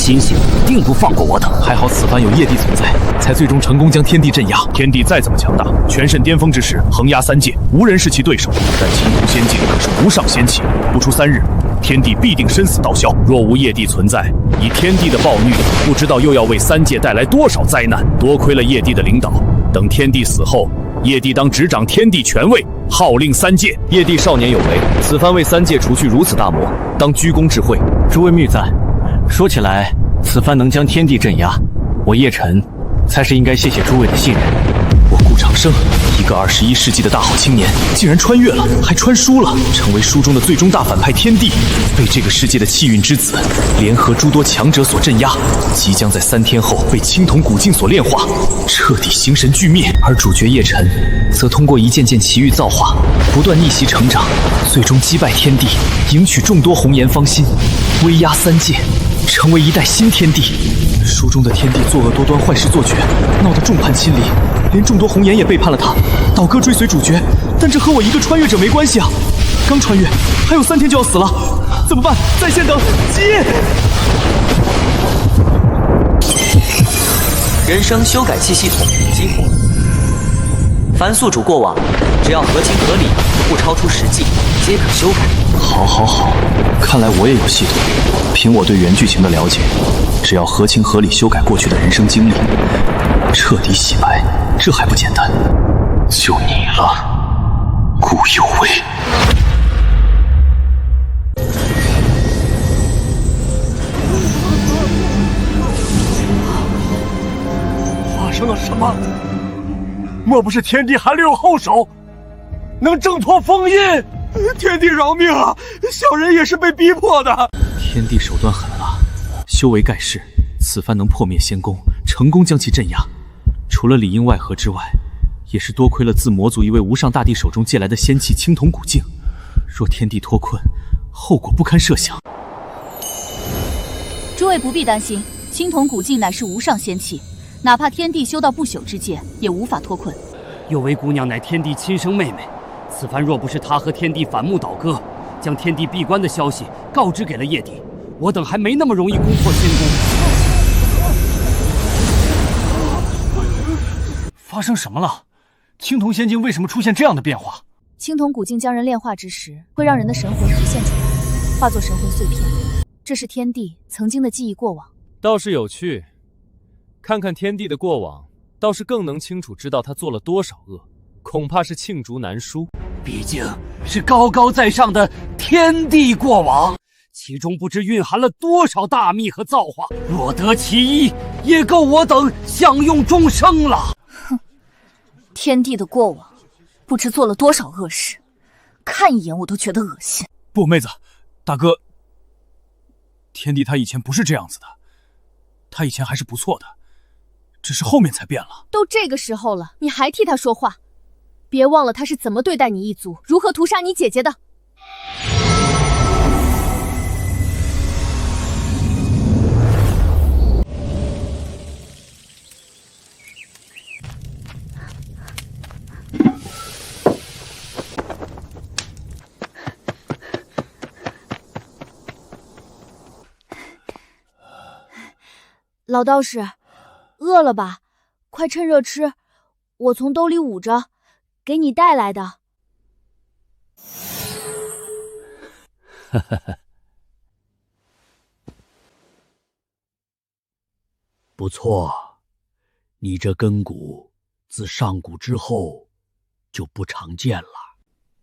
心性，定不放过我等。还好此番有业帝存在，才最终成功将天地镇压。天地再怎么强大，全盛巅峰之时，横压三界，无人是其对手。但青铜仙境可是无上仙气，不出3日，天地必定生死道消。若无业帝存在，以天地的暴虐，不知道又要为三界带来多少灾难。多亏了业帝的领导，等天帝死后，业帝当执掌天地权位，号令三界。业帝少年有为，此番为三界除去如此大魔，当居功至慧。诸位谬赞，说起来，此番能将天地镇压，我叶辰才是应该谢谢诸位的信任。我顾长生，一个21世纪的大好青年，竟然穿越了，还穿书了，成为书中的最终大反派天帝，被这个世界的气运之子联合诸多强者所镇压，即将在3天后被青铜古镜所炼化，彻底形神俱灭。而主角叶辰，则通过一件件奇遇造化，不断逆袭成长，最终击败天帝，迎娶众多红颜芳心，威压三界，成为一代新天帝。书中的天帝作恶多端，坏事做绝，闹得众叛亲离，连众多红颜也背叛了他。倒戈追随主角，但这和我一个穿越者没关系啊！刚穿越，还有3天就要死了，怎么办？在线等，急！人生修改器系统激活，凡宿主过往，只要合情合理，不超出实际，皆可修改。好，看来我也有系统。凭我对原剧情的了解，只要合情合理修改过去的人生经历，彻底洗白，这还不简单？就你了，顾有为。发生了什么？莫不是天帝还留有后手，能挣脱封印？天帝饶命啊！小人也是被逼迫的。天帝手段狠辣，修为盖世，此番能破灭仙宫，成功将其镇压。除了里应外合之外，也是多亏了自魔族一位无上大帝手中借来的仙器青铜古镜。若天帝脱困，后果不堪设想。诸位不必担心，青铜古镜乃是无上仙器，哪怕天帝修到不朽之界，也无法脱困。有为姑娘乃天帝亲生妹妹，此番若不是她和天帝反目倒戈，将天帝闭关的消息告知给了业帝，我等还没那么容易攻破仙宫。发生什么了？青铜仙境为什么出现这样的变化？青铜古镜将人炼化之时，会让人的神魂浮现出来，化作神魂碎片。这是天帝曾经的记忆过往。倒是有趣，看看天帝的过往，倒是更能清楚知道他做了多少恶，恐怕是罄竹难书。毕竟是高高在上的天帝过往，其中不知蕴含了多少大秘和造化，若得其一，也够我等享用终生了。哼，天帝的过往，不知做了多少恶事，看一眼我都觉得恶心。不，妹子，大哥，天帝他以前不是这样子的，他以前还是不错的，只是后面才变了。都这个时候了，你还替他说话？别忘了他是怎么对待你一族，如何屠杀你姐姐的。老道士，饿了吧？快趁热吃，我从兜里捂着，给你带来的。不错，你这根骨自上古之后就不常见了。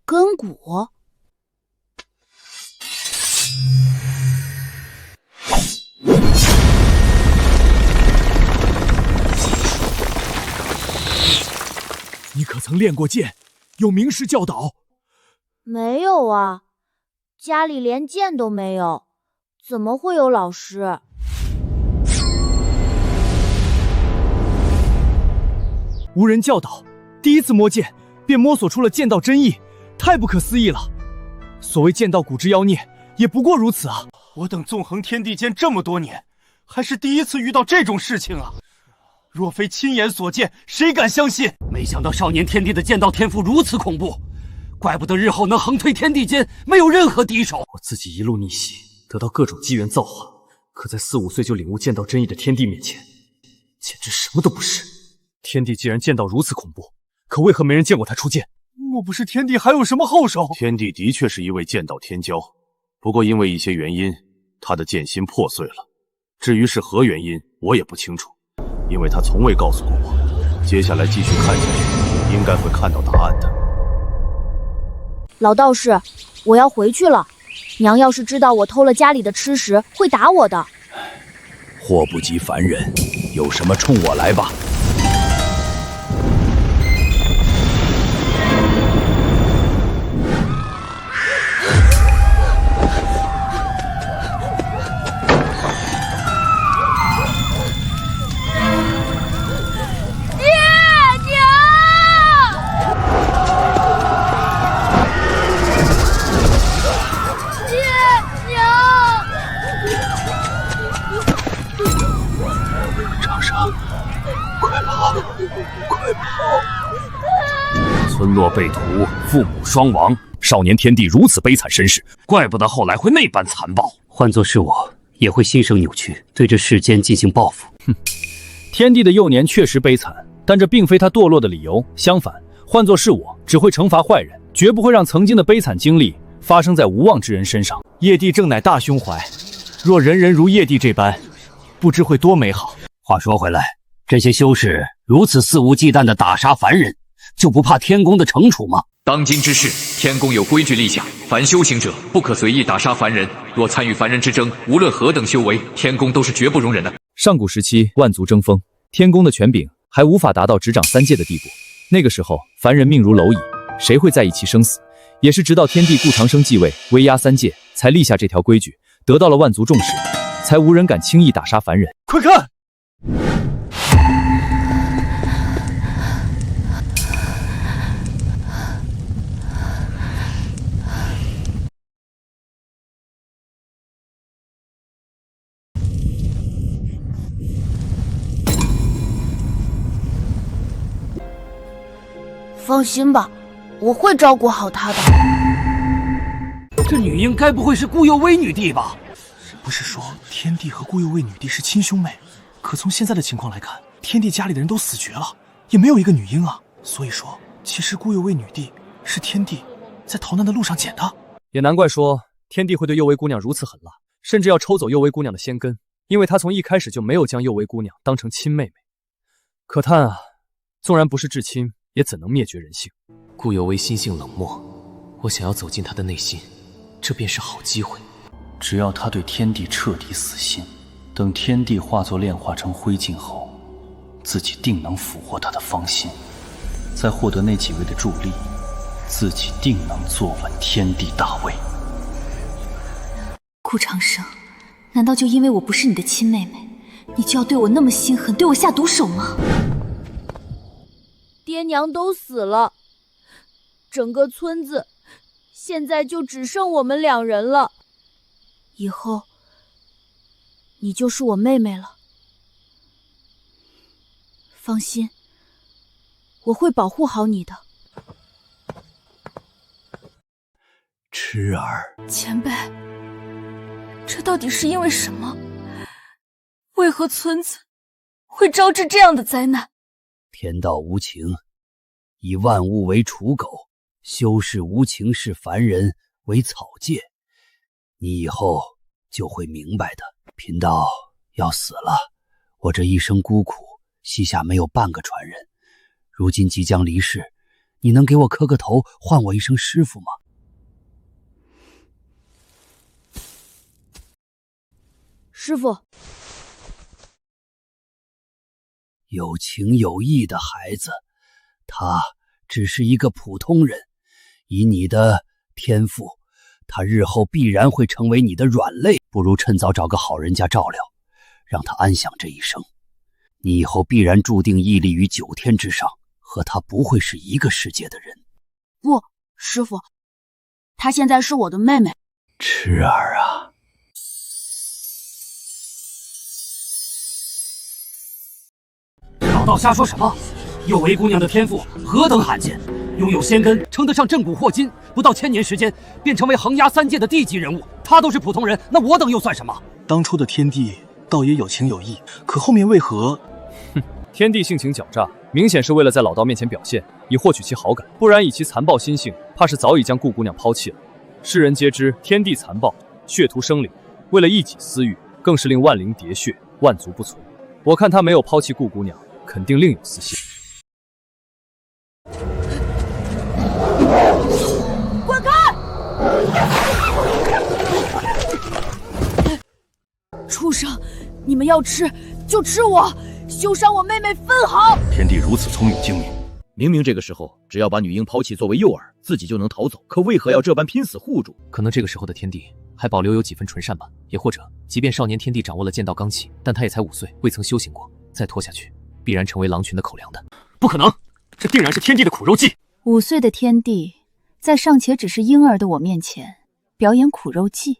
根骨？你可曾练过剑？有名师教导？没有啊，家里连剑都没有，怎么会有老师？无人教导，第一次摸剑便摸索出了剑道真意，太不可思议了。所谓剑道古之妖孽，也不过如此啊！我等纵横天地间这么多年，还是第一次遇到这种事情啊！若非亲眼所见，谁敢相信？没想到少年天帝的剑道天赋如此恐怖，怪不得日后能横推天地间，没有任何敌手。我自己一路逆袭，得到各种机缘造化，可在4、5岁就领悟剑道真意的天帝面前，简直什么都不是。天帝既然剑道如此恐怖，可为何没人见过他出剑？莫不是天帝还有什么后手？天帝的确是一位剑道天骄，不过因为一些原因，他的剑心破碎了。至于是何原因，我也不清楚，因为他从未告诉过我。接下来继续看下去，应该会看到答案的。老道士，我要回去了。娘要是知道我偷了家里的吃食，会打我的。祸不及凡人，有什么冲我来吧。村落被屠，父母双亡，少年天帝如此悲惨身世，怪不得后来会那般残暴。换作是我，也会心生扭曲，对这世间进行报复。天帝的幼年确实悲惨，但这并非他堕落的理由。相反，换作是我，只会惩罚坏人，绝不会让曾经的悲惨经历发生在无望之人身上。叶帝正乃大胸怀，若人人如叶帝这般，不知会多美好。话说回来，这些修士如此肆无忌惮地打杀凡人，就不怕天宫的惩处吗？当今之世，天宫有规矩立下，凡修行者不可随意打杀凡人，若参与凡人之争，无论何等修为，天宫都是绝不容忍的。上古时期，万族争锋，天宫的权柄还无法达到执掌3界的地步。那个时候，凡人命如蝼蚁，谁会在意其生死？也是直到天帝顾长生继位，威压3界，才立下这条规矩，得到了万族重视，才无人敢轻易打杀凡人。快看！放心吧，我会照顾好她的。这女婴该不会是顾幼薇女帝吧？不是说天帝和顾幼薇女帝是亲兄妹？可从现在的情况来看，天帝家里的人都死绝了，也没有一个女婴啊。所以说，其实顾幼薇女帝是天帝在逃难的路上捡的。也难怪说天帝会对幼薇姑娘如此狠辣，甚至要抽走幼薇姑娘的仙根，因为他从一开始就没有将幼薇姑娘当成亲妹妹。可叹啊，纵然不是至亲，也怎能灭绝人性？顾有为心性冷漠，我想要走进他的内心，这便是好机会。只要他对天帝彻底死心，等天帝化作炼化成灰烬后，自己定能俘获他的芳心，再获得那几位的助力，自己定能坐稳天帝大位。顾长生，难道就因为我不是你的亲妹妹，你就要对我那么心狠，对我下毒手吗？爹娘都死了，整个村子现在就只剩我们2人了。以后你就是我妹妹了。放心，我会保护好你的。痴儿，前辈，这到底是因为什么？为何村子会招致这样的灾难？天道无情，以万物为刍狗，修士无情视凡人为草芥。你以后就会明白的。贫道要死了，我这一生孤苦，膝下没有半个传人，如今即将离世，你能给我磕个头，唤我一声师父吗？师父，有情有义的孩子，他只是一个普通人，以你的天赋，他日后必然会成为你的软肋，不如趁早找个好人家照料，让他安享这一生。你以后必然注定屹立于9天之上，和他不会是一个世界的人。不，师父，她现在是我的妹妹。痴儿啊，老道瞎说什么？幼薇姑娘的天赋何等罕见，拥有仙根，称得上镇古霍今，不到1000年时间便成为横压3界的地级人物。她都是普通人，那我等又算什么？当初的天帝倒也有情有义，可后面为何？天帝性情狡诈，明显是为了在老道面前表现，以获取其好感，不然以其残暴心性，怕是早已将顾姑娘抛弃了。世人皆知天帝残暴，血屠生灵，为了一己私欲，更是令万灵喋血，万族不存。我看他没有抛弃顾姑娘，肯定另有私心。滚开！畜生，你们要吃就吃我，休伤我妹妹分毫。天帝如此聪明精明，明明这个时候只要把女婴抛弃作为诱饵，自己就能逃走，可为何要这般拼死护住？可能这个时候的天帝还保留有几分纯善吧，也或者，即便少年天帝掌握了剑道罡气，但他也才5岁，未曾修行过，再拖下去，必然成为狼群的口粮的。不可能，这定然是天帝的苦肉计。5岁的天帝，在尚且只是婴儿的我面前表演苦肉计，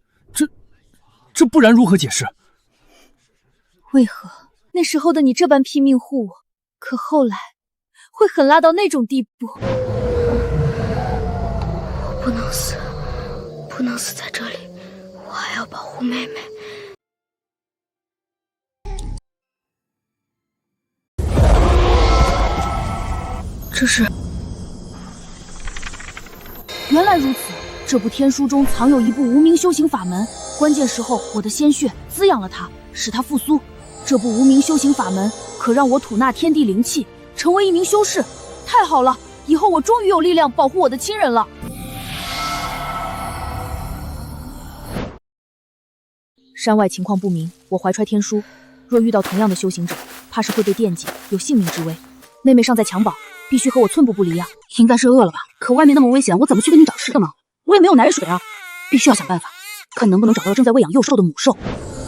这不然如何解释？为何那时候的你这般拼命护我，可后来会狠辣到那种地步？我不能死，不能死在这里，我还要保护妹妹。这是……原来如此，这部天书中藏有一部无名修行法门，关键时候我的鲜血滋养了它，使它复苏。这部无名修行法门可让我吐纳天地灵气，成为一名修士。太好了，以后我终于有力量保护我的亲人了。山外情况不明，我怀揣天书，若遇到同样的修行者，怕是会被惦记，有性命之危。妹妹尚在襁褓，必须和我寸步不离啊！应该是饿了吧？可外面那么危险，我怎么去给你找吃的呢？我也没有奶水啊，必须要想办法，看能不能找到正在喂养幼兽的母兽。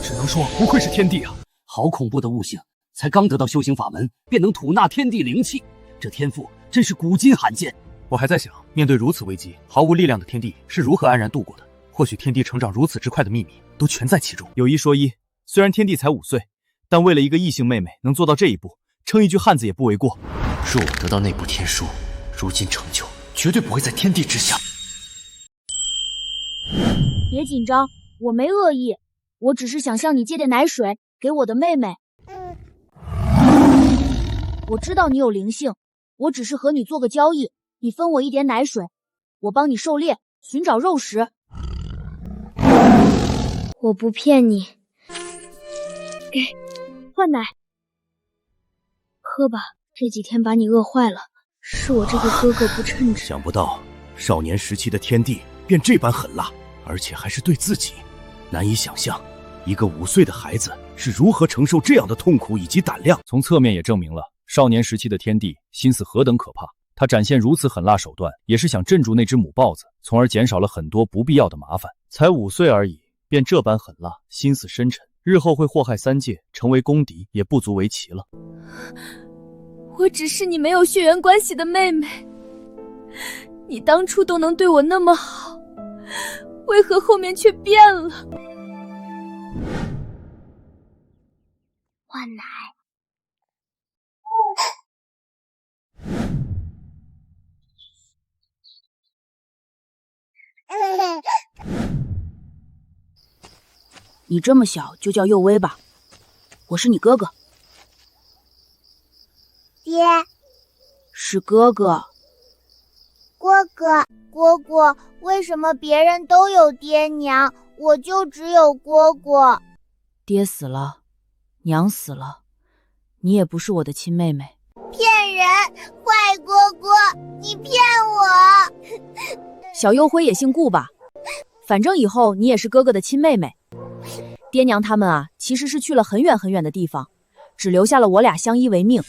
只能说不愧是天帝啊！好恐怖的悟性！才刚得到修行法门，便能吐纳天地灵气，这天赋真是古今罕见。我还在想，面对如此危机，毫无力量的天帝是如何安然度过的？或许天帝成长如此之快的秘密都全在其中。有一说一，虽然天帝才5岁，但为了一个异性妹妹能做到这一步，称一句汉子也不为过。若我得到那部天书，如今成就绝对不会在天地之下。别紧张，我没恶意，我只是想向你借点奶水给我的妹妹。我知道你有灵性，我只是和你做个交易，你分我一点奶水，我帮你狩猎，寻找肉食。我不骗你，给，换奶，喝吧。这几天把你饿坏了，是我这个哥哥不称职。想不到少年时期的天帝便这般狠辣，而且还是对自己。难以想象，一个5岁的孩子是如何承受这样的痛苦以及胆量。从侧面也证明了少年时期的天帝心思何等可怕。他展现如此狠辣手段，也是想镇住那只母豹子，从而减少了很多不必要的麻烦。才5岁而已，便这般狠辣，心思深沉，日后会祸害3界，成为公敌也不足为奇了。我只是你没有血缘关系的妹妹，你当初都能对我那么好，为何后面却变了？换奶。你这么小就叫幼薇吧，我是你哥哥。爹，是哥哥。蝈蝈，为什么别人都有爹娘，我就只有蝈蝈？爹死了，娘死了，你也不是我的亲妹妹。骗人！坏蝈蝈，你骗我！小幽辉也姓顾吧，反正以后你也是哥哥的亲妹妹。爹娘他们啊，其实是去了很远很远的地方，只留下了我俩相依为命。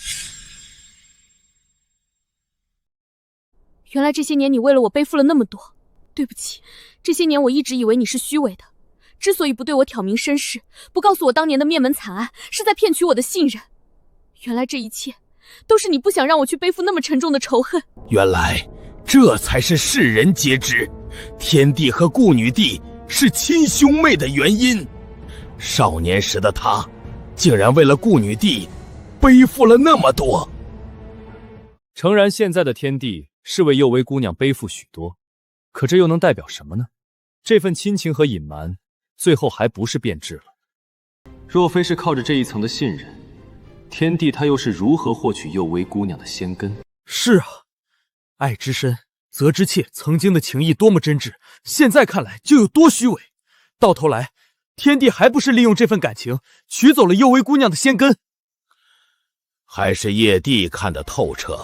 原来这些年你为了我背负了那么多，对不起，这些年我一直以为你是虚伪的，之所以不对我挑明身世，不告诉我当年的灭门惨案，是在骗取我的信任。原来这一切都是你不想让我去背负那么沉重的仇恨。原来这才是世人皆知，天帝和顾女帝是亲兄妹的原因。少年时的他，竟然为了顾女帝背负了那么多。诚然，现在的天帝是为幼薇姑娘背负许多，可这又能代表什么呢？这份亲情和隐瞒，最后还不是变质了。若非是靠着这一层的信任，天帝他又是如何获取幼薇姑娘的仙根？是啊，爱之深，责之切。曾经的情谊多么真挚，现在看来就有多虚伪。到头来，天帝还不是利用这份感情取走了幼薇姑娘的仙根？还是叶帝看得透彻。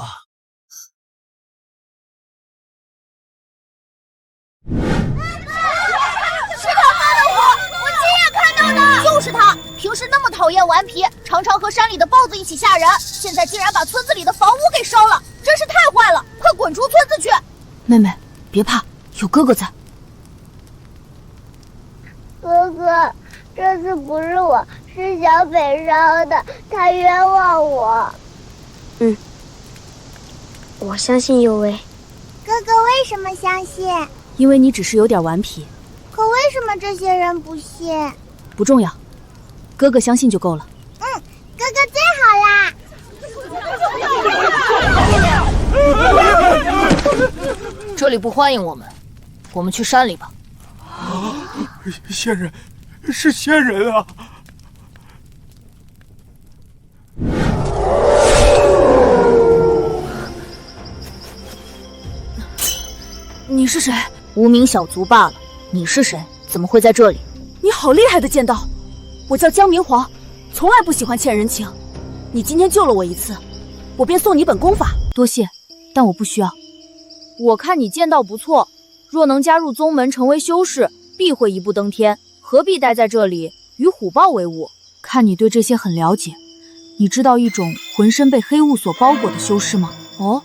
是他放的火，我亲眼看到的。就是他，平时那么讨厌顽皮，常常和山里的豹子一起吓人，现在竟然把村子里的房屋给烧了，真是太坏了！快滚出村子去！妹妹，别怕，有哥哥在。哥哥，这次不是我，是小北烧的，他冤枉我。我相信幼薇。哥哥为什么相信？因为你只是有点顽皮。可为什么这些人不信？不重要，哥哥相信就够了。哥哥最好啦！这里不欢迎我们，我们去山里吧。仙人，是仙人啊！你是谁？无名小卒罢了。你是谁？怎么会在这里？你好厉害的剑道！我叫江明皇，从来不喜欢欠人情。你今天救了我一次，我便送你本功法。多谢，但我不需要。我看你剑道不错，若能加入宗门成为修士，必会一步登天。何必待在这里与虎豹为伍？看你对这些很了解，你知道一种浑身被黑雾所包裹的修士吗？哦，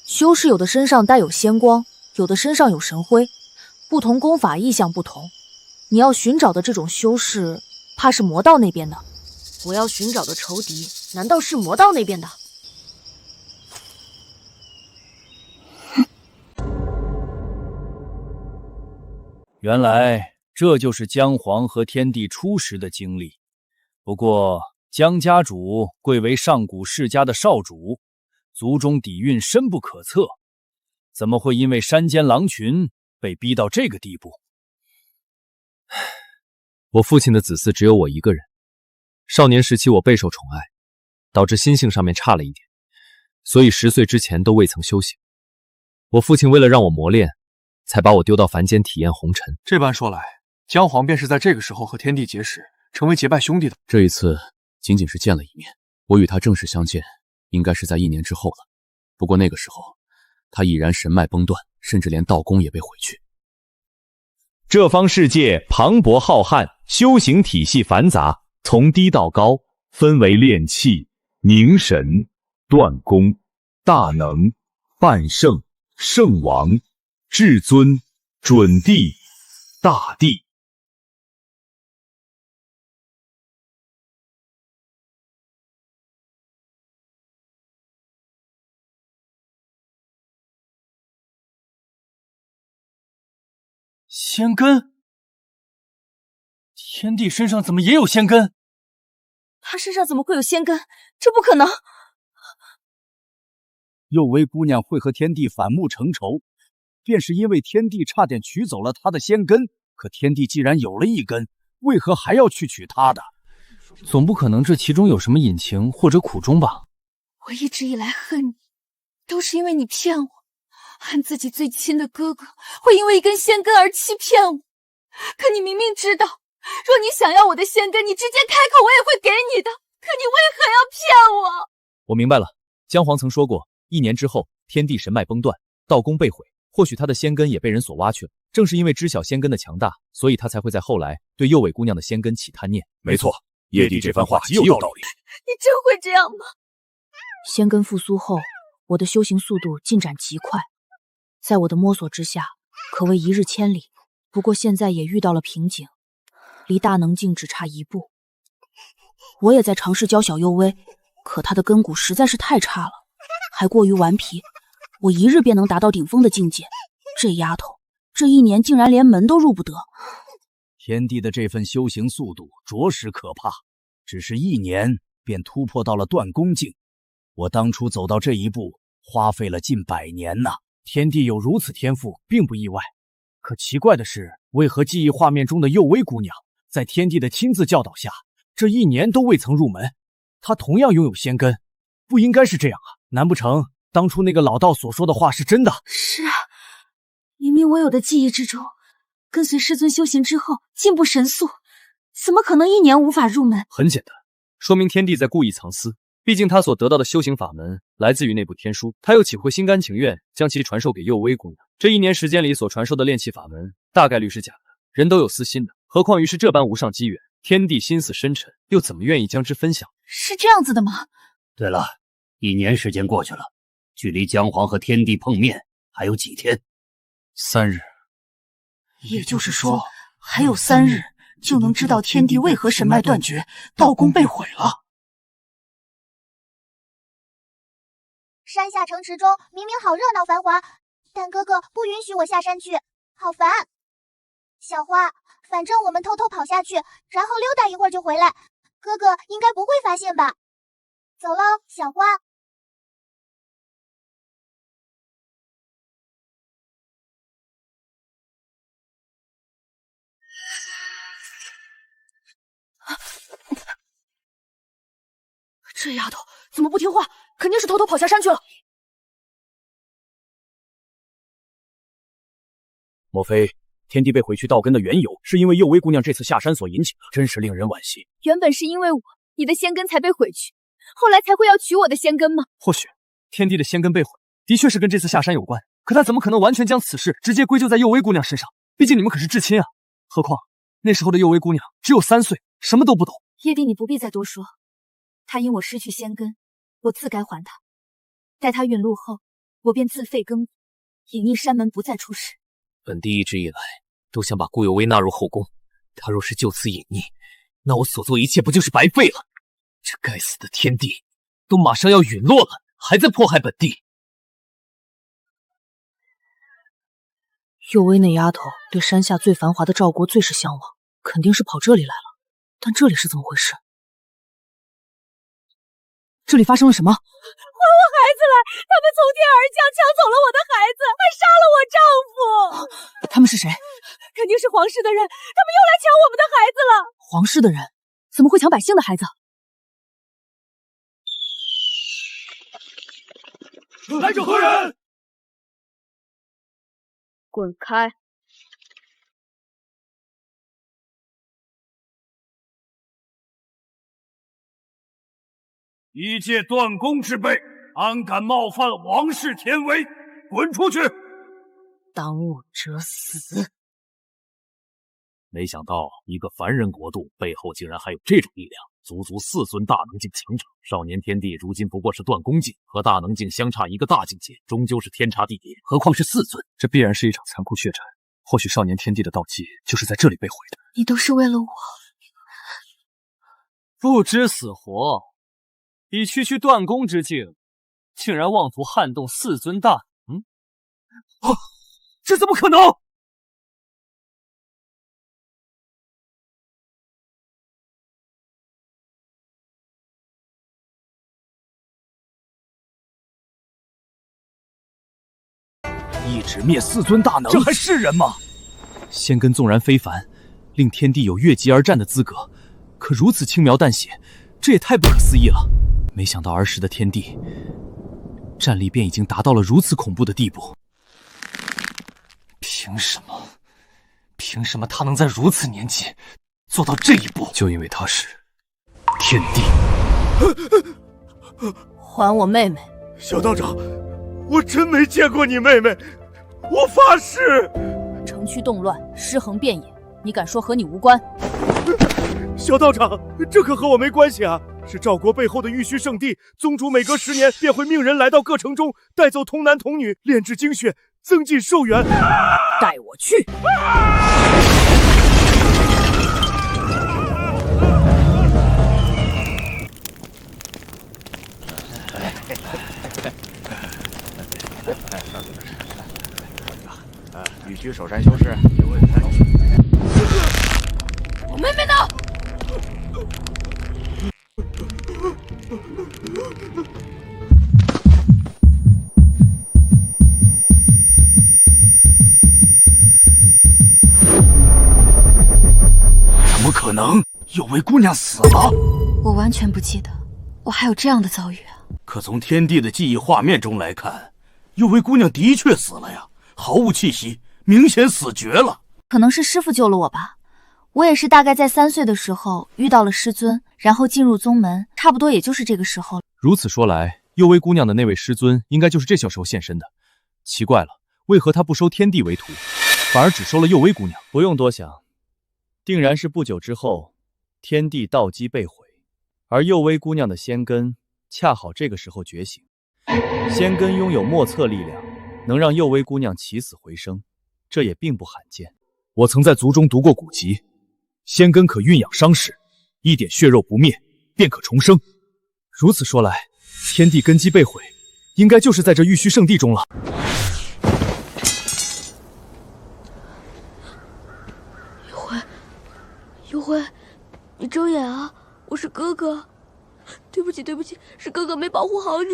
修士有的身上带有仙光，有的身上有神辉，不同功法意象不同。你要寻找的这种修士，怕是魔道那边的。我要寻找的仇敌，难道是魔道那边的？原来这就是姜黄和天帝初时的经历。不过姜家主贵为上古世家的少主，族中底蕴深不可测，怎么会因为山间狼群被逼到这个地步？我父亲的子嗣只有我一个人，少年时期我备受宠爱，导致心性上面差了一点，所以10岁之前都未曾修行。我父亲为了让我磨练，才把我丢到凡间体验红尘。这般说来，姜黄便是在这个时候和天帝结识，成为结拜兄弟的。这一次仅仅是见了一面，我与他正式相见，应该是在1年之后了。不过那个时候，他已然神脉崩断，甚至连道宫也被毁去。这方世界磅礴浩瀚，修行体系繁杂，从低到高，分为炼气、凝神、断功、大能、半圣、圣王、至尊、准帝、大帝。仙根？天帝身上怎么也有仙根？他身上怎么会有仙根？这不可能！幼薇姑娘会和天帝反目成仇，便是因为天帝差点取走了她的仙根。可天帝既然有了一根，为何还要去取她的？总不可能这其中有什么隐情或者苦衷吧？我一直以来恨你，都是因为你骗我，恨自己最亲的哥哥会因为一根仙根而欺骗我。可你明明知道，若你想要我的仙根，你直接开口，我也会给你的。可你为何要骗我？我明白了，姜黄曾说过，1年之后，天地神脉崩断，道宫被毁，或许他的仙根也被人所挖去了。正是因为知晓仙根的强大，所以他才会在后来对幼尾姑娘的仙根起贪念。没错，叶帝这番话极有道理。你真会这样吗？仙根复苏后，我的修行速度进展极快，在我的摸索之下，可谓一日千里。不过现在也遇到了瓶颈，离大能境只差1步。我也在尝试教小幼薇，可她的根骨实在是太差了，还过于顽皮。我一日便能达到顶峰的境界，这丫头这1年竟然连门都入不得。天帝的这份修行速度着实可怕，只是1年便突破到了断功境。我当初走到这一步，花费了近100年呐。天帝有如此天赋，并不意外。可奇怪的是，为何记忆画面中的幼薇姑娘在天帝的亲自教导下，这1年都未曾入门，他同样拥有仙根，不应该是这样啊！难不成当初那个老道所说的话是真的？是啊，明明我有的记忆之中，跟随师尊修行之后进步神速，怎么可能1年无法入门？很简单，说明天帝在故意藏私。毕竟他所得到的修行法门来自于那部天书，他又岂会心甘情愿将其传授给幼薇姑娘？这1年时间里所传授的炼气法门，大概率是假的。人都有私心的，何况于是这般无上机缘，天帝心思深沉，又怎么愿意将之分享？是这样子的吗？对了，1年时间过去了，距离姜皇和天帝碰面还有几天？3日。也就是说，还有3日就能知道天帝为何神脉断绝，道宫被毁了。山下城池中明明好热闹繁华，但哥哥不允许我下山去，好烦。小花，反正我们偷偷跑下去，然后溜达一会儿就回来，哥哥应该不会发现吧？走喽，小花。这丫头怎么不听话？肯定是偷偷跑下山去了。莫非天帝被毁去道根的缘由，是因为幼薇姑娘这次下山所引起的？真是令人惋惜。原本是因为我，你的仙根才被毁去，后来才会要取我的仙根吗？或许天帝的仙根被毁，的确是跟这次下山有关，可他怎么可能完全将此事直接归咎在幼薇姑娘身上？毕竟你们可是至亲啊！何况那时候的幼薇姑娘只有3岁，什么都不懂。叶帝，你不必再多说。她因我失去仙根，我自该还她。待她陨落后，我便自废根骨，隐匿山门，不再出世。本帝一直以来都想把顾有为纳入后宫，他若是就此隐匿，那我所做一切不就是白费了？这该死的天帝都马上要陨落了，还在迫害本帝。有为那丫头对山下最繁华的赵国最是向往，肯定是跑这里来了。但这里是怎么回事？这里发生了什么？还我孩子来！他们从天而降，抢走了我的孩子，还杀了我丈夫。他们是谁？肯定是皇室的人，他们又来抢我们的孩子了。皇室的人怎么会抢百姓的孩子？来者何人？滚开！一介断宫之辈，安敢冒犯王室天威？滚出去！当务者死！没想到一个凡人国度背后竟然还有这种力量，足足4尊大能境强者。少年天帝如今不过是断宫境，和大能境相差一个大境界，终究是天差地别。何况是4尊，这必然是一场残酷血战。或许少年天帝的道基就是在这里被毁的。你都是为了我，不知死活！以区区断宫之境，竟然妄图撼动4尊大能！这怎么可能？一指灭4尊大能，这还是人吗？仙根纵然非凡，令天帝有越级而战的资格，可如此轻描淡写，这也太不可思议了。没想到儿时的天帝战力便已经达到了如此恐怖的地步。凭什么？凭什么他能在如此年纪做到这一步？就因为他是天帝。还我妹妹！小道长，我真没见过你妹妹，我发誓。城区动乱，尸横遍野，你敢说和你无关？小道长，这可和我没关系啊！是赵国背后的玉虚圣地，宗主每隔10年便会命人来到各城中，带走童男童女，炼制精血，增进寿元。带我去！玉虚守山修士，我妹妹呢？怎么可能？有位姑娘死了？我完全不记得我还有这样的遭遇啊！可从天帝的记忆画面中来看，有位姑娘的确死了呀，毫无气息，明显死绝了。可能是师父救了我吧。我也是大概在3岁的时候遇到了师尊，然后进入宗门，差不多也就是这个时候。如此说来，幽微姑娘的那位师尊应该就是这小时候现身的。奇怪了，为何他不收天帝为徒，反而只收了幽微姑娘？不用多想，定然是不久之后，天地道基被毁，而幽微姑娘的仙根恰好这个时候觉醒。仙根拥有莫测力量，能让幽微姑娘起死回生，这也并不罕见。我曾在族中读过古籍，仙根可蕴养伤势，一点血肉不灭，便可重生。如此说来，天地根基被毁，应该就是在这玉虚圣地中了。幽辉，你睁眼啊！我是哥哥，对不起，是哥哥没保护好你。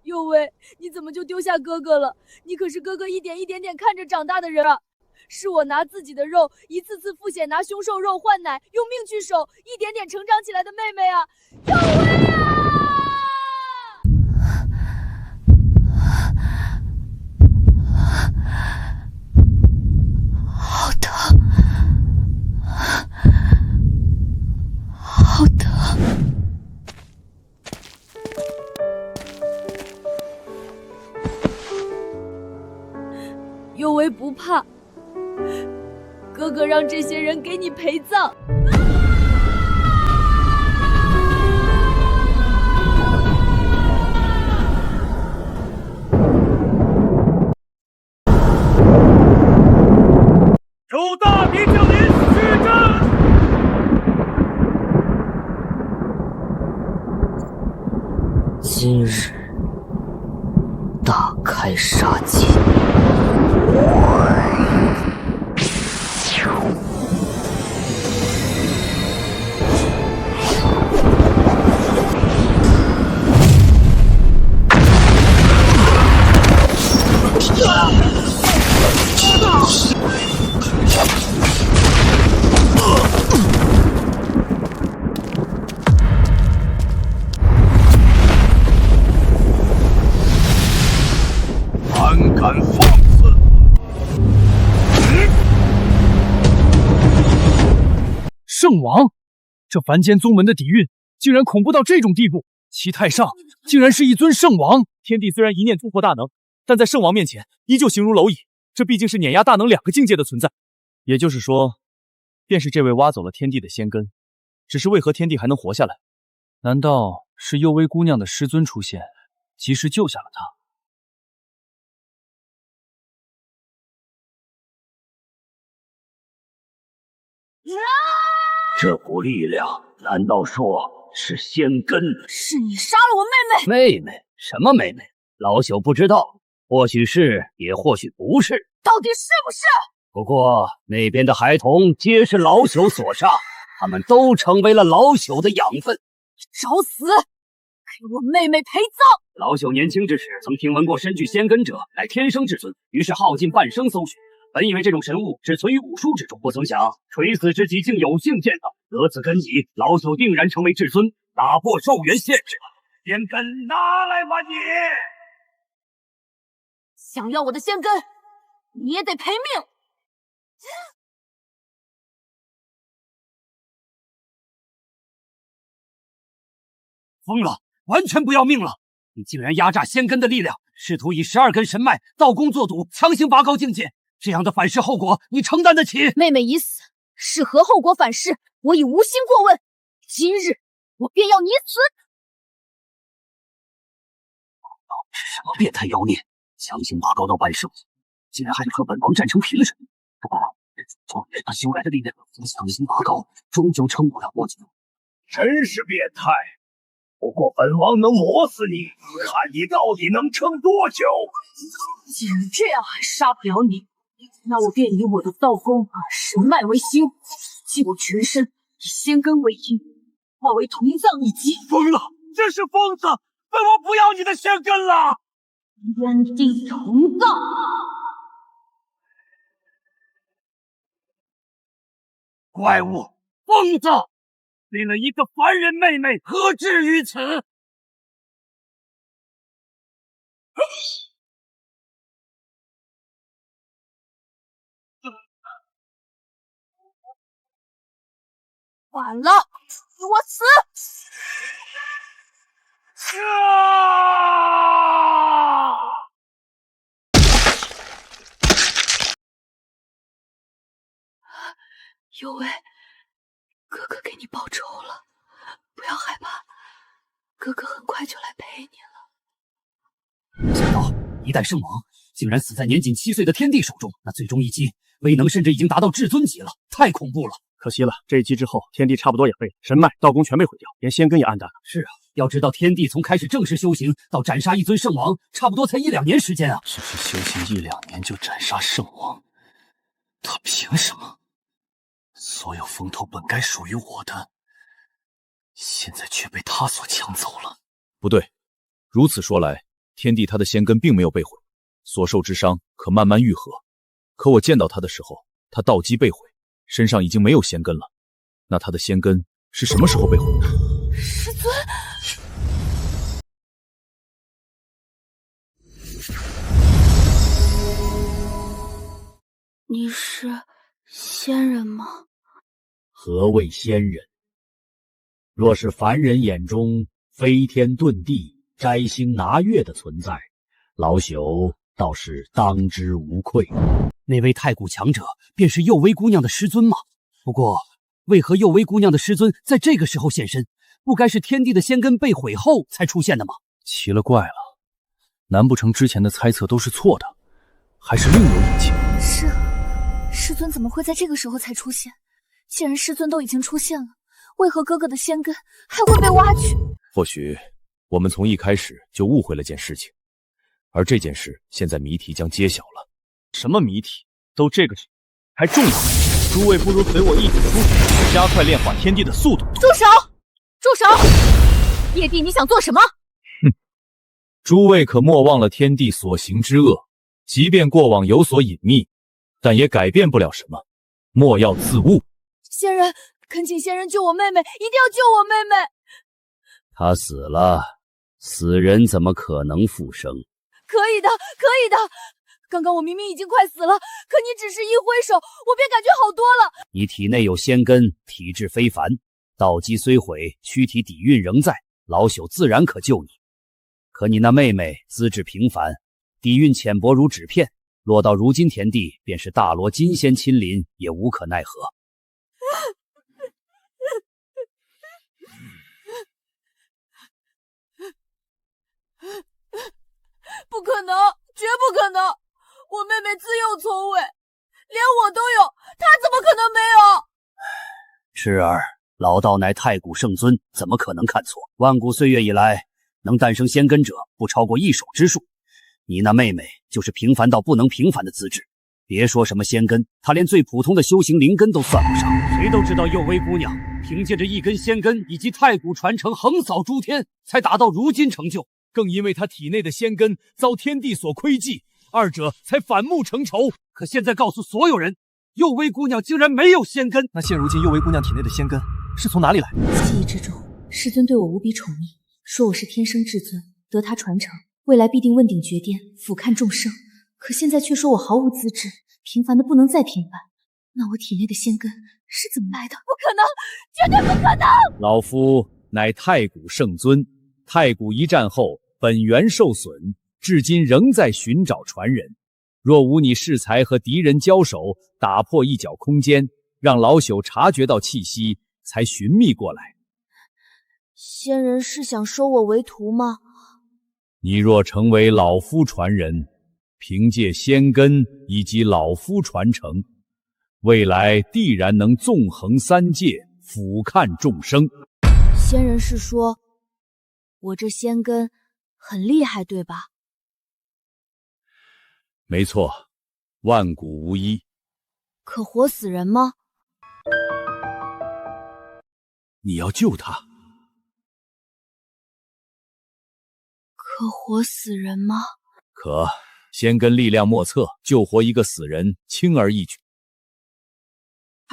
幽微，你怎么就丢下哥哥了？你可是哥哥一点点看着长大的人啊！是我拿自己的肉，一次次付血拿凶兽肉换奶，用命去守，一点点成长起来的妹妹啊！幽微啊！好疼，好疼。幽微不怕，哥哥让这些人给你陪葬。有大敌降临，续战！今日大开杀戒。胆敢放肆！圣王，这凡间宗门的底蕴竟然恐怖到这种地步！其太上竟然是一尊圣王！天帝虽然一念突破大能，但在圣王面前依旧形如蝼蚁。这毕竟是碾压大能2个境界的存在。也就是说，便是这位挖走了天帝的仙根，只是为何天帝还能活下来？难道是幽微姑娘的师尊出现，及时救下了她？这股力量，难道说是仙根？是你杀了我妹妹！妹妹？什么妹妹？老朽不知道，或许是，也或许不是。到底是不是？不过那边的孩童皆是老朽所杀，他们都成为了老朽的养分。找死！给我妹妹陪葬！老朽年轻之时，曾听闻过身具仙根者乃天生至尊，于是耗尽半生搜寻。本以为这种神物只存于武术之中，不曾想垂死之际竟有幸见到。得此根基，老朽定然成为至尊，打破寿元限制。仙根拿来吧你！想要我的仙根，你也得赔命！疯了，完全不要命了！你竟然压榨仙根的力量，试图以12根神脉造功做赌，强行拔高境界，这样的反噬后果，你承担得起？妹妹已死，是何后果反噬？我已无心过问。今日我便要你死！是什么变态妖孽，强行拔高到半圣，竟然还和本王战成平手！不过，他修来的力量强行拔高，终究撑不了多久。真是变态！不过本王能磨死你，看你到底能撑多久！既然这样还杀不了你，那我便以我的道功神脉为形，借我全身，以仙根为引，化为同葬一击。疯了！这是疯子！本王不要你的仙根了！原地同葬。怪物，疯子，为了一个凡人妹妹，何至于此？完了，给我死！有为，哥哥给你报仇了，不要害怕，哥哥很快就来陪你了。没想到一代圣王竟然死在年仅7岁的天帝手中，那最终一击威能甚至已经达到至尊级了，太恐怖了。可惜了，这一击之后，天地差不多也废了，神脉、道宫全被毁掉，连仙根也暗淡了。是啊，要知道天帝从开始正式修行到斩杀一尊圣王，差不多才1、2年时间啊！只是修行1、2年就斩杀圣王，他凭什么？所有风头本该属于我的，现在却被他所抢走了。不对，如此说来，天帝他的仙根并没有被毁，所受之伤可慢慢愈合。可我见到他的时候，他道基被毁，身上已经没有仙根了。那他的仙根是什么时候被毁的？师尊，你是仙人吗？何谓仙人？若是凡人眼中飞天遁地、摘星拿月的存在，老朽倒是当之无愧。那位太古强者便是幼薇姑娘的师尊吗？不过，为何幼薇姑娘的师尊在这个时候现身？不该是天地的仙根被毁后才出现的吗？奇了怪了，难不成之前的猜测都是错的，还是另有隐情？是啊，师尊怎么会在这个时候才出现？既然师尊都已经出现了，为何哥哥的仙根还会被挖去？或许我们从一开始就误会了件事情，而这件事现在谜题将揭晓了。什么谜题？都这个还重要？诸位不如随我一起出去，加快炼化天地的速度。住手！住手！叶帝，你想做什么？哼，诸位可莫忘了天帝所行之恶，即便过往有所隐秘，但也改变不了什么。莫要自误。仙人，恳请仙人救我妹妹，一定要救我妹妹！他死了，死人怎么可能复生？可以的，可以的。刚刚我明明已经快死了，可你只是一挥手，我便感觉好多了。你体内有仙根，体质非凡，道基虽毁，躯体底蕴仍在，老朽自然可救你。可你那妹妹资质平凡，底蕴浅薄如纸片，落到如今田地，便是大罗金仙亲临，也无可奈何。不可能，绝不可能！我妹妹自幼聪慧，连我都有，她怎么可能没有？痴儿，老道乃太古圣尊，怎么可能看错？万古岁月以来，能诞生仙根者不超过一手之数。你那妹妹就是平凡到不能平凡的资质，别说什么仙根，她连最普通的修行灵根都算不上。谁都知道幼薇姑娘凭借着一根仙根以及太古传承横扫诸天，才达到如今成就。更因为她体内的仙根遭天地所窥忌，二者才反目成仇。可现在告诉所有人，幼薇姑娘竟然没有仙根。那现如今幼薇姑娘体内的仙根是从哪里来？记忆之中，师尊对我无比宠溺，说我是天生至尊，得他传承，未来必定问鼎绝巅，俯瞰众生。可现在却说我毫无资质，平凡的不能再平凡。那我体内的仙根是怎么来的？不可能，绝对不可能！老夫乃太古圣尊，太古一战后本源受损，至今仍在寻找传人。若无你适才和敌人交手，打破一角空间，让老朽察觉到气息，才寻觅过来。仙人是想收我为徒吗？你若成为老夫传人，凭借仙根以及老夫传承，未来必然能纵横三界，俯瞰众生。仙人是说，我这仙根很厉害，对吧？没错，万古无一。可活死人吗？你要救他？可活死人吗？可，仙根力量莫测，救活一个死人轻而易举。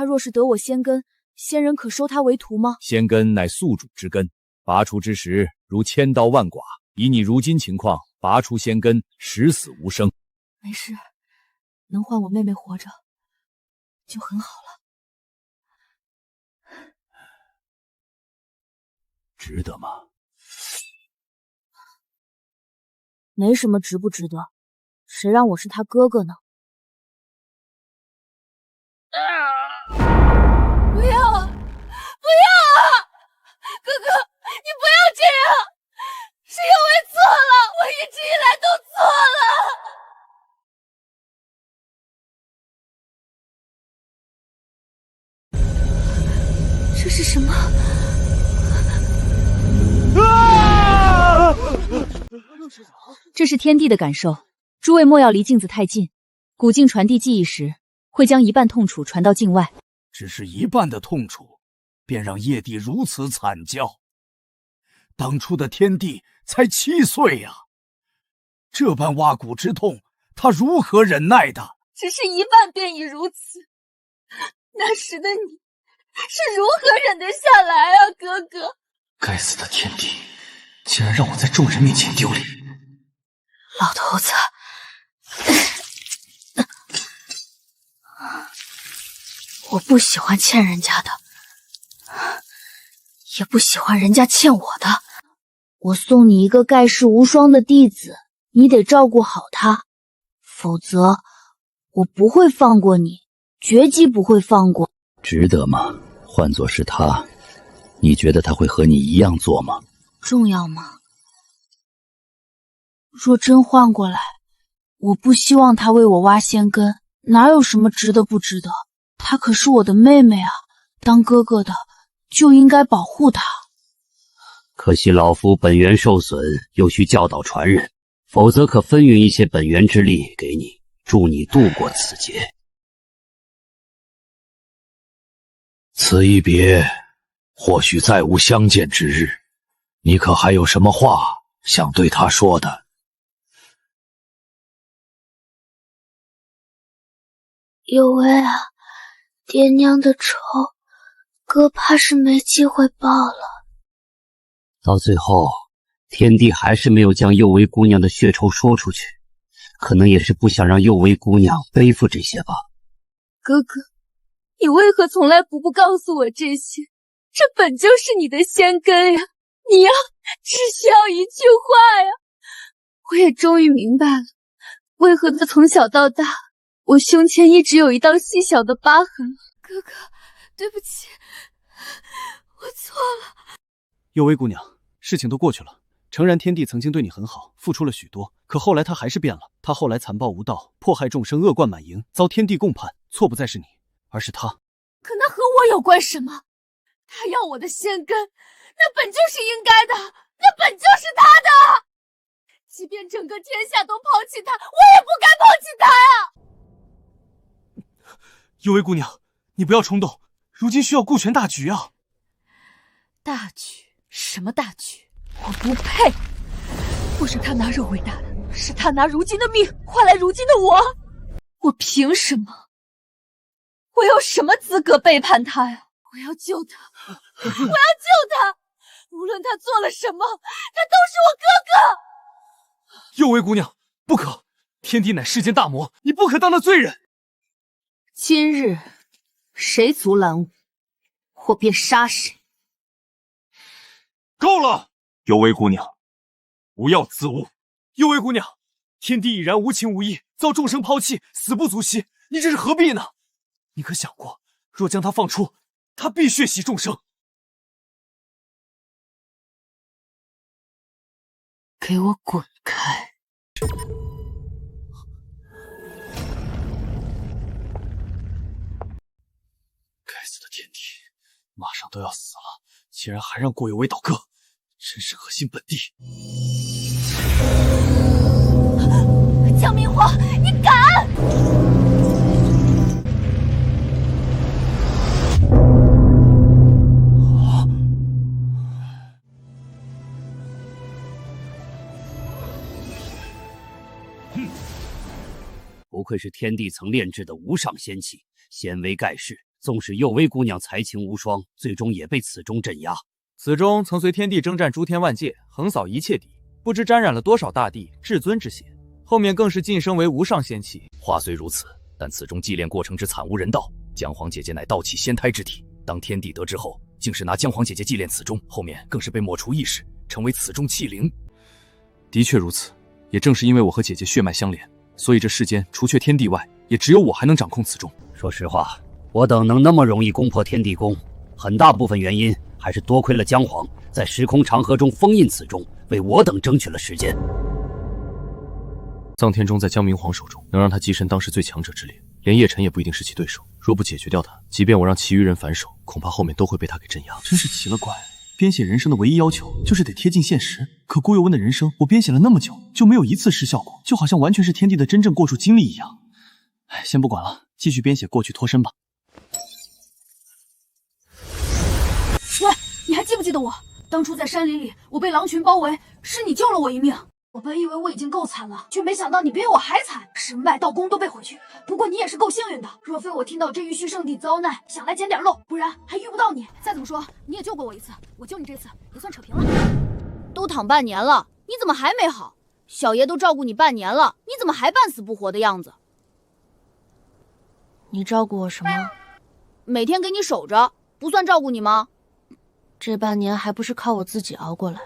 他若是得我仙根，仙人可收他为徒吗？仙根乃宿主之根，拔除之时如千刀万剐。以你如今情况，拔除仙根，十死无生。没事，能换我妹妹活着，就很好了。值得吗？没什么值不值得，谁让我是他哥哥呢？不要啊！不要啊！哥哥，你不要这样！是因为错了，我一直以来都错了。这是什么？这是天地的感受，诸位莫要离镜子太近。古镜传递记忆时，会将一半痛楚传到境外。只是一半的痛楚，便让叶帝如此惨叫。当初的天帝才7岁呀，这般挖骨之痛，他如何忍耐的？只是一半便已如此，那时的你是如何忍得下来啊，哥哥？该死的天帝，竟然让我在众人面前丢脸！老头子，我不喜欢欠人家的，也不喜欢人家欠我的。我送你一个盖世无双的弟子，你得照顾好他，否则我不会放过你，绝技不会放过。值得吗？换作是他，你觉得他会和你一样做吗？重要吗？若真换过来，我不希望他为我挖仙根，哪有什么值得不值得？她可是我的妹妹啊，当哥哥的就应该保护她。可惜老夫本源受损，又需教导传人，否则可分运一些本源之力给你，助你度过此劫。此一别，或许再无相见之日。你可还有什么话想对他说的？有为啊，爹娘的仇，哥怕是没机会报了。到最后，天帝还是没有将幼薇姑娘的血仇说出去，可能也是不想让幼薇姑娘背负这些吧。哥哥，你为何从来不告诉我这些？这本就是你的仙根呀！你呀，只需要一句话呀！我也终于明白了，为何他从小到大，我胸前一直有一道细小的疤痕。哥哥，对不起，我错了。幼薇姑娘，事情都过去了。诚然，天帝曾经对你很好，付出了许多，可后来他还是变了。他后来残暴无道，迫害众生，恶贯满盈，遭天帝共判。错不再是你，而是他。可那和我有关什么？他要我的仙根，那本就是应该的，那本就是他的。即便整个天下都抛弃他，我也不该抛弃他呀！幼薇姑娘，你不要冲动，如今需要顾全大局啊。大局？什么大局？我不配！不是他拿肉为大的，是他拿如今的命换来如今的我。我凭什么？我有什么资格背叛他呀？我要救他，我要救他！无论他做了什么，他都是我哥哥。幼薇姑娘，不可！天帝乃世间大魔，你不可当他罪人。今日谁阻拦我，我便杀谁。够了，幼薇姑娘，不要自误。幼薇姑娘，天帝已然无情无义，遭众生抛弃，死不足惜，你这是何必呢？你可想过，若将他放出，他必血洗众生。给我滚开！该死的天帝，马上都要死了，竟然还让郭有为倒戈，真是恶心本帝！江明皇，你敢！不愧是天帝曾炼制的无上仙器，仙威盖世，纵使幼薇姑娘才情无双，最终也被此钟镇压。此钟曾随天地征战诸天万界，横扫一切敌，不知沾染了多少大帝至尊之血，后面更是晋升为无上仙气。话虽如此，但此钟祭炼过程之惨无人道。姜黄姐姐乃道气仙胎之体，当天帝得知后，竟是拿姜黄姐姐祭炼此钟，后面更是被抹除意识，成为此钟器灵。的确如此，也正是因为我和姐姐血脉相连，所以这世间除却天地外，也只有我还能掌控此钟。说实话，我等能那么容易攻破天地宫，很大部分原因还是多亏了姜黄在时空长河中封印此钟，为我等争取了时间。藏天钟在姜明皇手中，能让他跻身当时最强者之列，连叶晨也不一定是其对手。若不解决掉他，即便我让其余人反手，恐怕后面都会被他给镇压。真是奇了怪，编写人生的唯一要求就是得贴近现实，可顾有温的人生，我编写了那么久，就没有一次失效过，就好像完全是天地的真正过处经历一样。哎，先不管了，继续编写过去脱身吧。喂，你还记不记得我？当初在山林里，我被狼群包围，是你救了我一命。我本以为我已经够惨了，却没想到你比我还惨，神外道宫都被毁去。不过你也是够幸运的，若非我听到这玉虚圣地遭难，想来捡点漏，不然还遇不到你。再怎么说，你也救过我一次，我救你这次也算扯平了。都躺半年了，你怎么还没好？小爷都照顾你半年了，你怎么还半死不活的样子？你照顾我什么？每天给你守着，不算照顾你吗？这半年还不是靠我自己熬过来。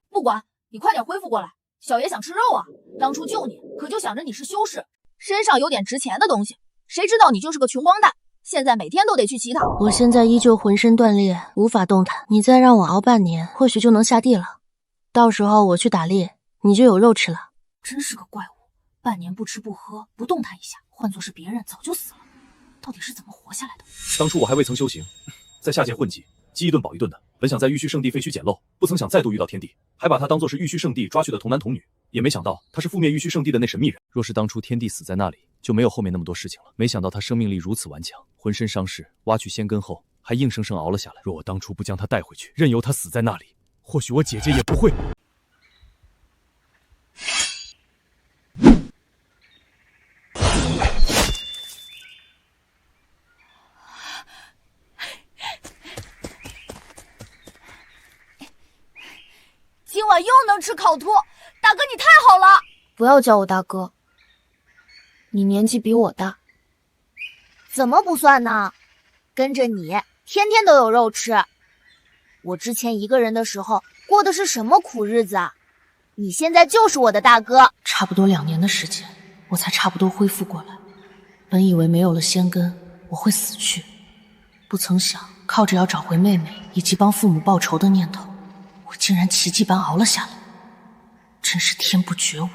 不管，你快点恢复过来。小爷想吃肉啊！当初救你，可就想着你是修士，身上有点值钱的东西，谁知道你就是个穷光蛋，现在每天都得去乞讨。我现在依旧浑身断裂，无法动弹。你再让我熬半年，或许就能下地了。到时候我去打猎，你就有肉吃了。真是个怪物，半年不吃不喝，不动弹一下，换作是别人早就死了。到底是怎么活下来的？当初我还未曾修行，在下界混迹，饥一顿饱一顿的。本想在玉虚圣地废墟捡漏，不曾想再度遇到天帝，还把他当作是玉虚圣地抓去的童男童女，也没想到他是覆灭玉虚圣地的那神秘人。若是当初天帝死在那里，就没有后面那么多事情了。没想到他生命力如此顽强，浑身伤势，挖去仙根后还硬生生熬了下来。若我当初不将他带回去，任由他死在那里，或许我姐姐也不会。今晚又能吃烤兔，大哥你太好了！不要叫我大哥，你年纪比我大。怎么不算呢？跟着你，天天都有肉吃。我之前一个人的时候过的是什么苦日子啊？你现在就是我的大哥。差不多2年的时间，我才差不多恢复过来。本以为没有了仙根，我会死去，不曾想靠着要找回妹妹以及帮父母报仇的念头，我竟然奇迹般熬了下来，真是天不绝我。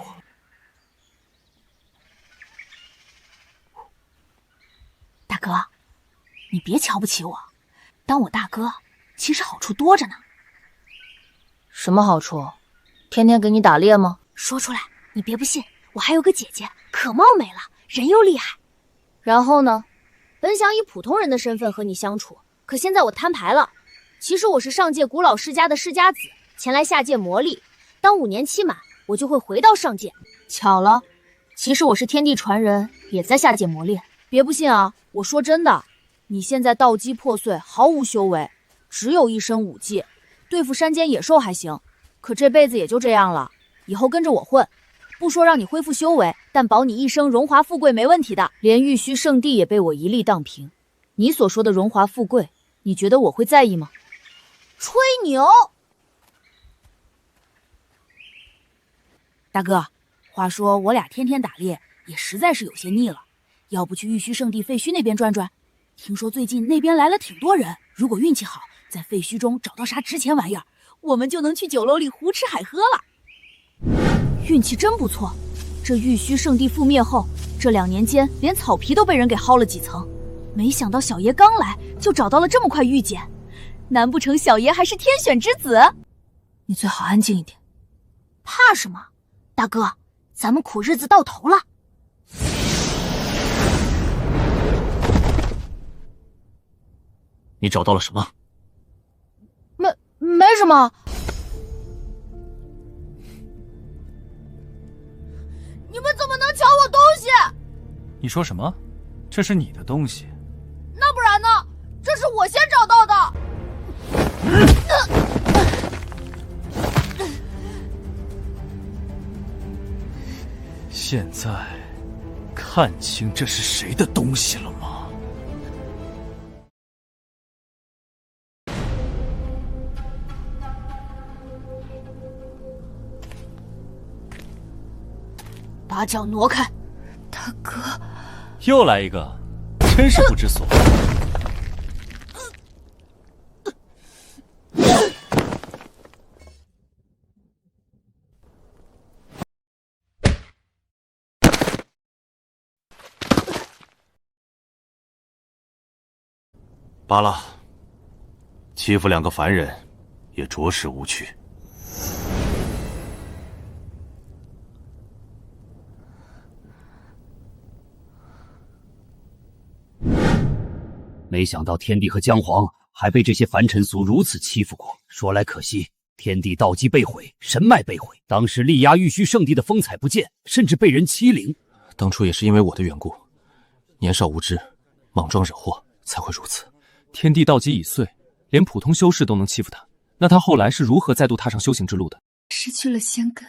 大哥，你别瞧不起我，当我大哥其实好处多着呢。什么好处？天天给你打猎吗？说出来，你别不信，我还有个姐姐，可貌美了，人又厉害。然后呢？本想以普通人的身份和你相处，可现在我摊牌了。其实我是上界古老世家的世家子，前来下界磨砺。当5年期满，我就会回到上界。巧了，其实我是天地传人，也在下界磨练。别不信啊，我说真的，你现在道基破碎，毫无修为，只有一身武技，对付山间野兽还行，可这辈子也就这样了。以后跟着我混，不说让你恢复修为，但保你一生荣华富贵没问题的。连玉虚圣地也被我一力荡平，你所说的荣华富贵，你觉得我会在意吗？吹牛！大哥，话说我俩天天打猎，也实在是有些腻了，要不去玉虚圣地废墟那边转转？听说最近那边来了挺多人，如果运气好，在废墟中找到啥值钱玩意儿，我们就能去酒楼里胡吃海喝了。运气真不错，这玉虚圣地覆灭后，这2年间连草皮都被人给薅了几层。没想到小爷刚来就找到了这么块玉简，难不成小爷还是天选之子？你最好安静一点。怕什么？大哥，咱们苦日子到头了。你找到了什么？没什么。你们怎么能抢我东西？你说什么？这是你的东西？那不然呢？现在看清这是谁的东西了吗？把脚挪开，大哥！又来一个，真是不知所谓。罢了，欺负2个凡人，也着实无趣。没想到天帝和姜皇还被这些凡尘俗如此欺负过。说来可惜，天帝道基被毁，神脉被毁，当时力压玉虚圣地的风采不见，甚至被人欺凌。当初也是因为我的缘故，年少无知，莽撞惹祸，才会如此。天帝道基已碎，连普通修士都能欺负他，那他后来是如何再度踏上修行之路的？失去了仙根，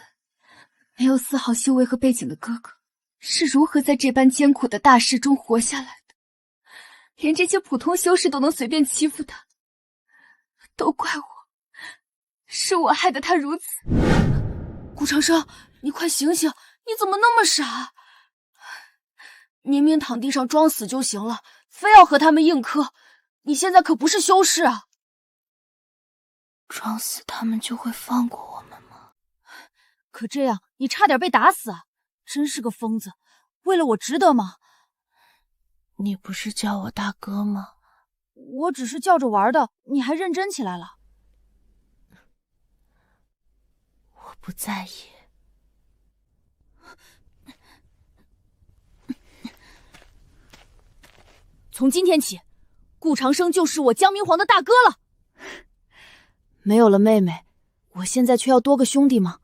没有丝毫修为和背景的哥哥，是如何在这般艰苦的大事中活下来的？连这些普通修士都能随便欺负他，都怪我，是我害得他如此。顾长生，你快醒醒，你怎么那么傻？明明躺地上装死就行了，非要和他们硬磕，你现在可不是修士啊！装死他们就会放过我们吗？可这样你差点被打死啊！真是个疯子，为了我值得吗？你不是叫我大哥吗？我只是叫着玩的，你还认真起来了。我不在意。从今天起，顾长生就是我姜明皇的大哥了。没有了妹妹，我现在却要多个兄弟吗？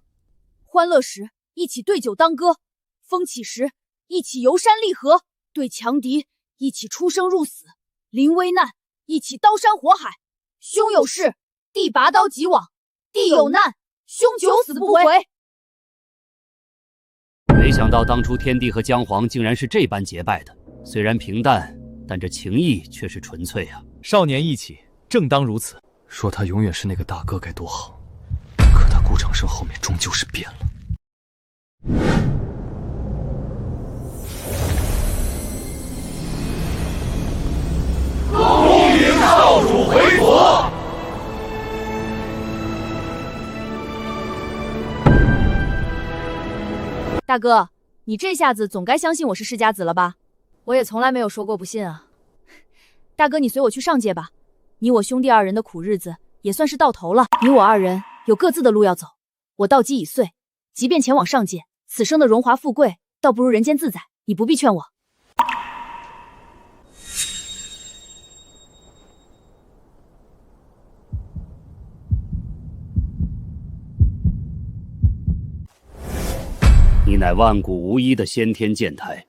欢乐时一起对酒当歌，风起时一起游山历河，对强敌一起出生入死，临危难一起刀山火海。兄有事，弟拔刀即往；弟有难，兄九死不回。没想到当初天帝和姜皇竟然是这般结拜的，虽然平淡，但这情谊却是纯粹啊！少年义气，正当如此。说他永远是那个大哥该多好，可他顾长生后面终究是变了。恭迎少主回国。大哥，你这下子总该相信我是世家子了吧？我也从来没有说过不信啊。大哥，你随我去上界吧，你我兄弟2人的苦日子也算是到头了。你我2人有各自的路要走，我道基已碎，即便前往上界，此生的荣华富贵倒不如人间自在，你不必劝我。你乃万古无一的先天剑台，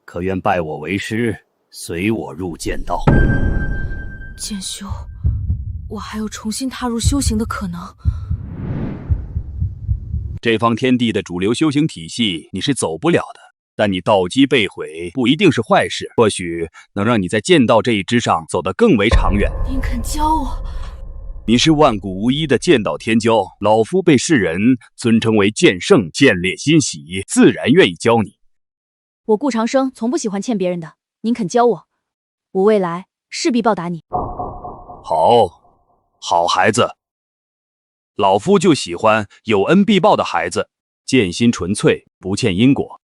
可愿拜我为师，随我入剑道？剑修，我还有重新踏入修行的可能。这方天地的主流修行体系你是走不了的，但你道基被毁不一定是坏事，或许能让你在剑道这一支上走得更为长远。您肯教我？你是万古无一的剑道天骄，老夫被世人尊称为剑圣，见烈欣喜，自然愿意教你。我顾长生从不喜欢欠别人的，您肯教我，我未来势必报答你。好孩子，老夫就喜欢有恩必报的孩子，剑心纯粹，不欠因果。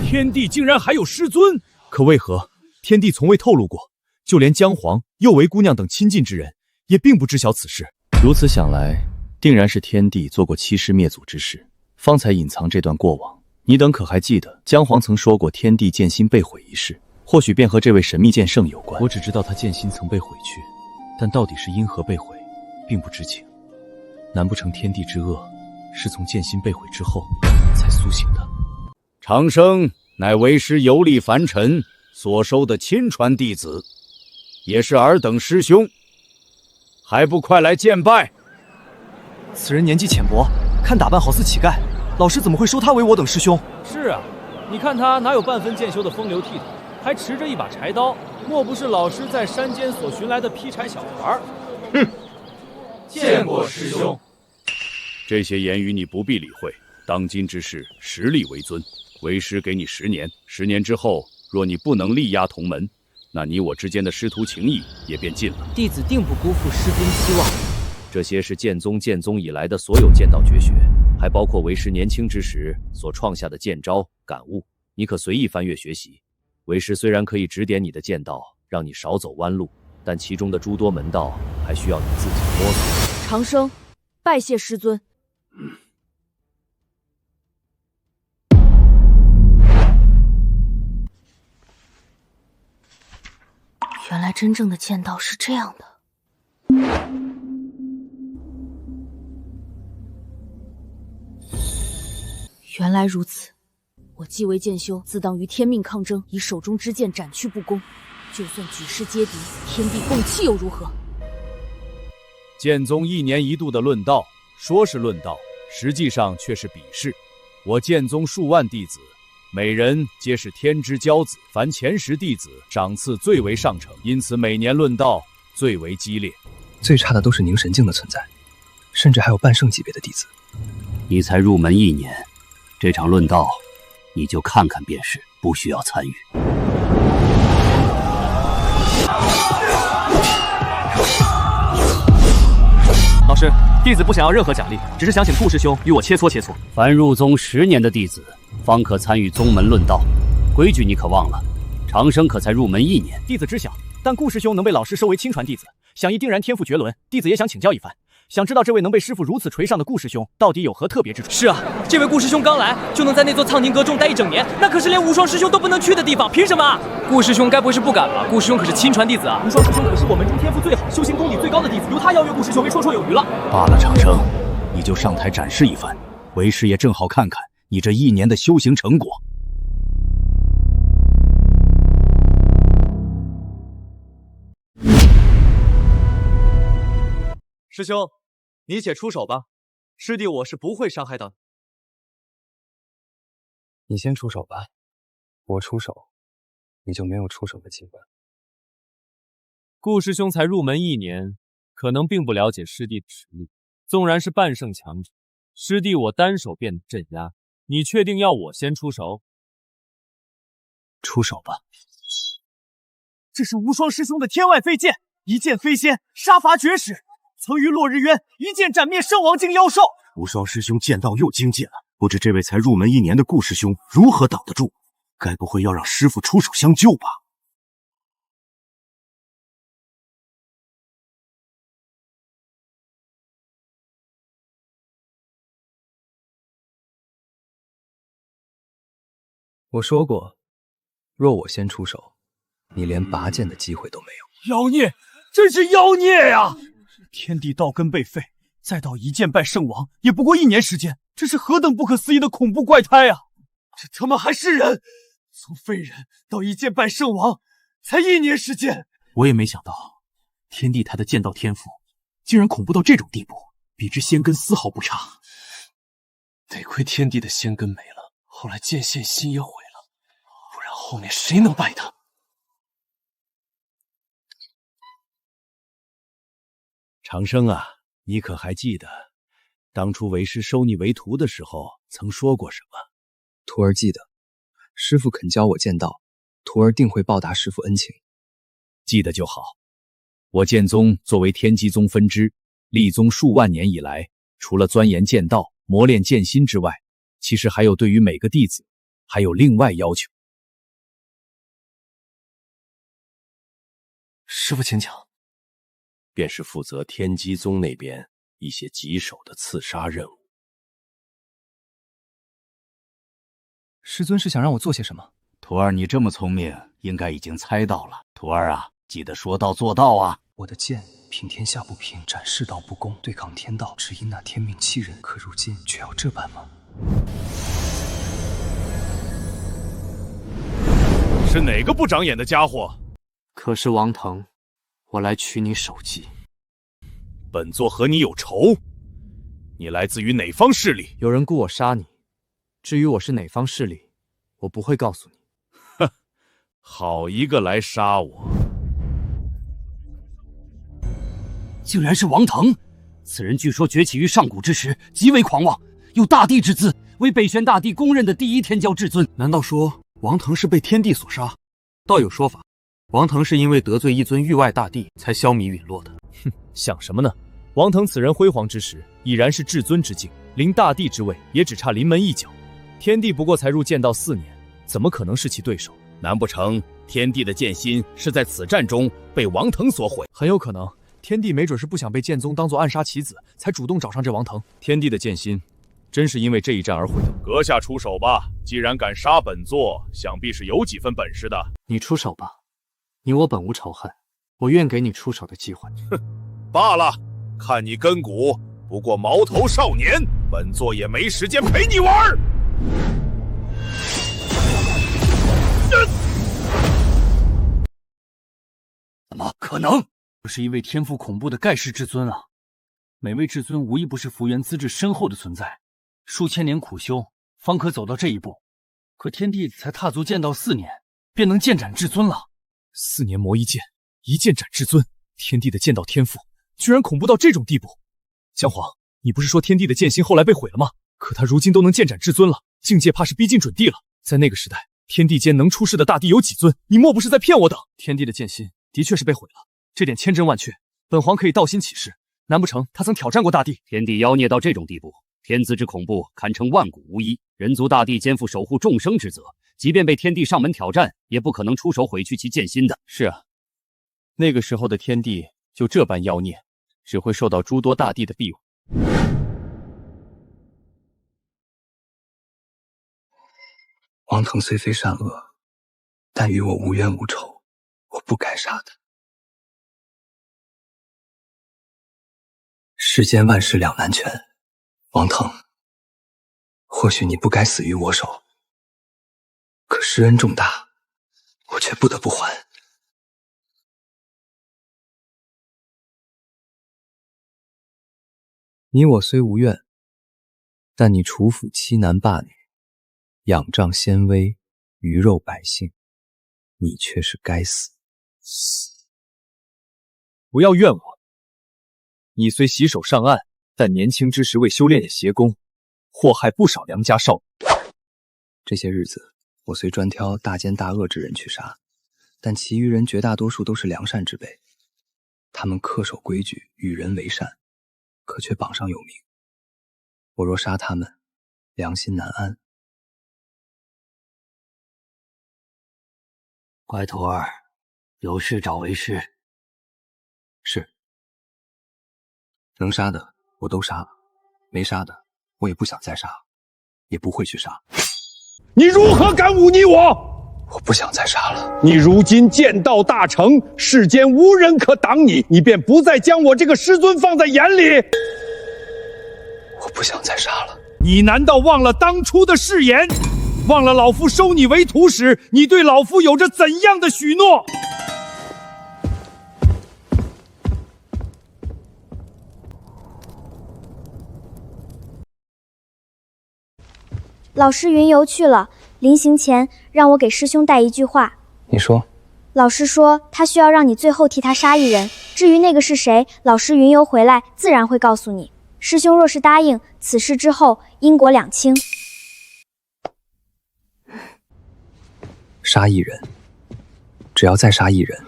天帝竟然还有师尊，可为何天帝从未透露过？就连姜皇、右为姑娘等亲近之人，也并不知晓此事。如此想来，定然是天帝做过欺师灭祖之事，方才隐藏这段过往。你等可还记得姜皇曾说过天帝剑心被毁一事？或许便和这位神秘剑圣有关。我只知道他剑心曾被毁去，但到底是因何被毁，并不知情。难不成天帝之恶是从剑心被毁之后才苏醒的？长生乃为师游历凡尘所收的亲传弟子，也是尔等师兄。还不快来见拜！此人年纪浅薄，看打扮好似乞丐，老师怎么会收他为我等师兄？是啊，你看他哪有半分剑修的风流倜傥，还持着一把柴刀，莫不是老师在山间所寻来的劈柴小孩？哼！见过师兄。这些言语你不必理会。当今之事，实力为尊。为师给你10年，10年之后，若你不能力压同门，那你我之间的师徒情谊也便尽了。弟子定不辜负师尊期望。这些是剑宗以来的所有剑道绝学，还包括为师年轻之时所创下的剑招感悟，你可随意翻阅学习。为师虽然可以指点你的剑道，让你少走弯路，但其中的诸多门道还需要你自己摸索。长生，拜谢师尊。原来真正的剑道是这样的。原来如此，我既为剑修，自当与天命抗争，以手中之剑斩去不公。就算举世皆敌，天地共弃又如何？剑宗1年1度的论道，说是论道，实际上却是比试。我剑宗数万弟子，每人皆是天之骄子，凡前10弟子赏赐最为上乘，因此每年论道最为激烈。最差的都是凝神境的存在，甚至还有半圣级别的弟子。你才入门1年，这场论道你就看看便是，不需要参与。老师，弟子不想要任何奖励，只是想请顾师兄与我切磋切磋。凡入宗10年的弟子，方可参与宗门论道，规矩你可忘了？长生可才入门1年，弟子知晓，但顾师兄能被老师收为亲传弟子，想必定然天赋绝伦，弟子也想请教一番。想知道这位能被师傅如此垂上的顾师兄，到底有何特别之处？是啊，这位顾师兄刚来就能在那座苍宁阁中待1整年，那可是连无双师兄都不能去的地方，凭什么？顾师兄该不会是不敢吧？顾师兄可是亲传弟子啊！无双师兄可是我门中天赋最好、修行功底最高的弟子，由他邀约顾师兄为绰绰有余了。罢了，长生，你就上台展示一番，为师也正好看看你这1年的修行成果。师兄，你且出手吧，师弟我是不会伤害到你。你先出手吧，我出手，你就没有出手的机会。顾师兄才入门1年，可能并不了解师弟的实力。纵然是半圣强者，师弟我单手便镇压。你确定要我先出手？出手吧。这是无双师兄的天外飞剑，一剑飞仙，杀伐绝世。曾于落日渊一剑斩灭圣王境妖兽。无双师兄剑道又精进了，不知这位才入门1年的顾师兄如何挡得住？该不会要让师傅出手相救吧？我说过，若我先出手，你连拔剑的机会都没有。妖孽，真是妖孽呀！天地道根被废，再到一剑败圣王，也不过1年时间，这是何等不可思议的恐怖怪胎啊！这他妈还是人？从废人到一剑败圣王，才1年时间。我也没想到，天帝他的剑道天赋竟然恐怖到这种地步，比之仙根丝毫不差。得亏天帝的仙根没了，后来剑线心也毁了，不然后面谁能败他？长生啊，你可还记得，当初为师收你为徒的时候曾说过什么？徒儿记得，师父肯教我剑道，徒儿定会报答师父恩情。记得就好。我剑宗作为天机宗分支，立宗数万年以来，除了钻研剑道、磨练剑心之外，其实还有对于每个弟子还有另外要求。师父请讲。便是负责天机宗那边一些棘手的刺杀任务。师尊是想让我做些什么？徒儿，你这么聪明，应该已经猜到了。徒儿啊，记得说到做到啊！我的剑平天下不平，斩世道不公，对抗天道，只因那天命欺人。可如今却要这般吗？是哪个不长眼的家伙？可是王腾，我来取你首级。本座和你有仇。你来自于哪方势力？有人雇我杀你，至于我是哪方势力，我不会告诉你。哼，好一个来杀我！竟然是王腾！此人据说崛起于上古之时，极为狂妄，有大帝之姿，为北玄大帝公认的第一天骄至尊。难道说王腾是被天帝所杀？倒有说法，王腾是因为得罪一尊域外大帝，才消弭陨落的。哼，想什么呢？王腾此人辉煌之时，已然是至尊之境，临大帝之位也只差临门一脚。天帝不过才入剑道4年，怎么可能是其对手？难不成天帝的剑心是在此战中被王腾所毁？很有可能，天帝没准是不想被剑宗当作暗杀棋子，才主动找上这王腾。天帝的剑心，真是因为这一战而毁的。阁下出手吧，既然敢杀本座，想必是有几分本事的。你出手吧，你我本无仇恨，我愿给你出手的机会。哼，罢了，看你根骨不过毛头少年，本座也没时间陪你玩。怎么可能？这是一位天赋恐怖的盖世至尊啊！每位至尊无一不是福缘资质深厚的存在，数千年苦修方可走到这一步。可天帝才踏足剑道4年，便能剑斩至尊了。4年磨一剑，一剑斩至尊，天帝的剑道天赋居然恐怖到这种地步。姜黄，你不是说天帝的剑心后来被毁了吗？可他如今都能剑斩至尊了，境界怕是逼近准帝了。在那个时代，天地间能出世的大帝有几尊？你莫不是在骗我等？天帝的剑心的确是被毁了，这点千真万确，本皇可以道心起誓。难不成他曾挑战过大帝？天地妖孽到这种地步，天资之恐怖堪称万古无一。人族大帝肩负守护众生之责，即便被天帝上门挑战，也不可能出手毁去其剑心的。是啊，那个时候的天帝就这般妖孽，只会受到诸多大帝的庇护。王腾虽非善恶，但与我无冤无仇，我不该杀他。世间万事两难全，王腾，或许你不该死于我手，可施恩重大，我却不得不还。你我虽无怨，但你处抚欺男霸女，仰仗先威，鱼肉百姓，你却是该死。不要怨我，你虽洗手上岸，但年轻之时为修炼邪功，祸害不少良家少女。这些日子，我虽专挑大奸大恶之人去杀，但其余人绝大多数都是良善之辈，他们恪守规矩，与人为善，可却榜上有名。我若杀他们，良心难安。乖徒儿，有事找为师。是。能杀的我都杀了，没杀的我也不想再杀，也不会去杀。你如何敢忤逆我？我不想再杀了。你如今剑道大成，世间无人可挡你，你便不再将我这个师尊放在眼里。我不想再杀了。你难道忘了当初的誓言？忘了老夫收你为徒时，你对老夫有着怎样的许诺？老师云游去了，临行前让我给师兄带一句话。你说。老师说他需要让你最后替他杀一人，至于那个是谁，老师云游回来自然会告诉你。师兄若是答应，此事之后因果两清。杀一人，只要再杀一人，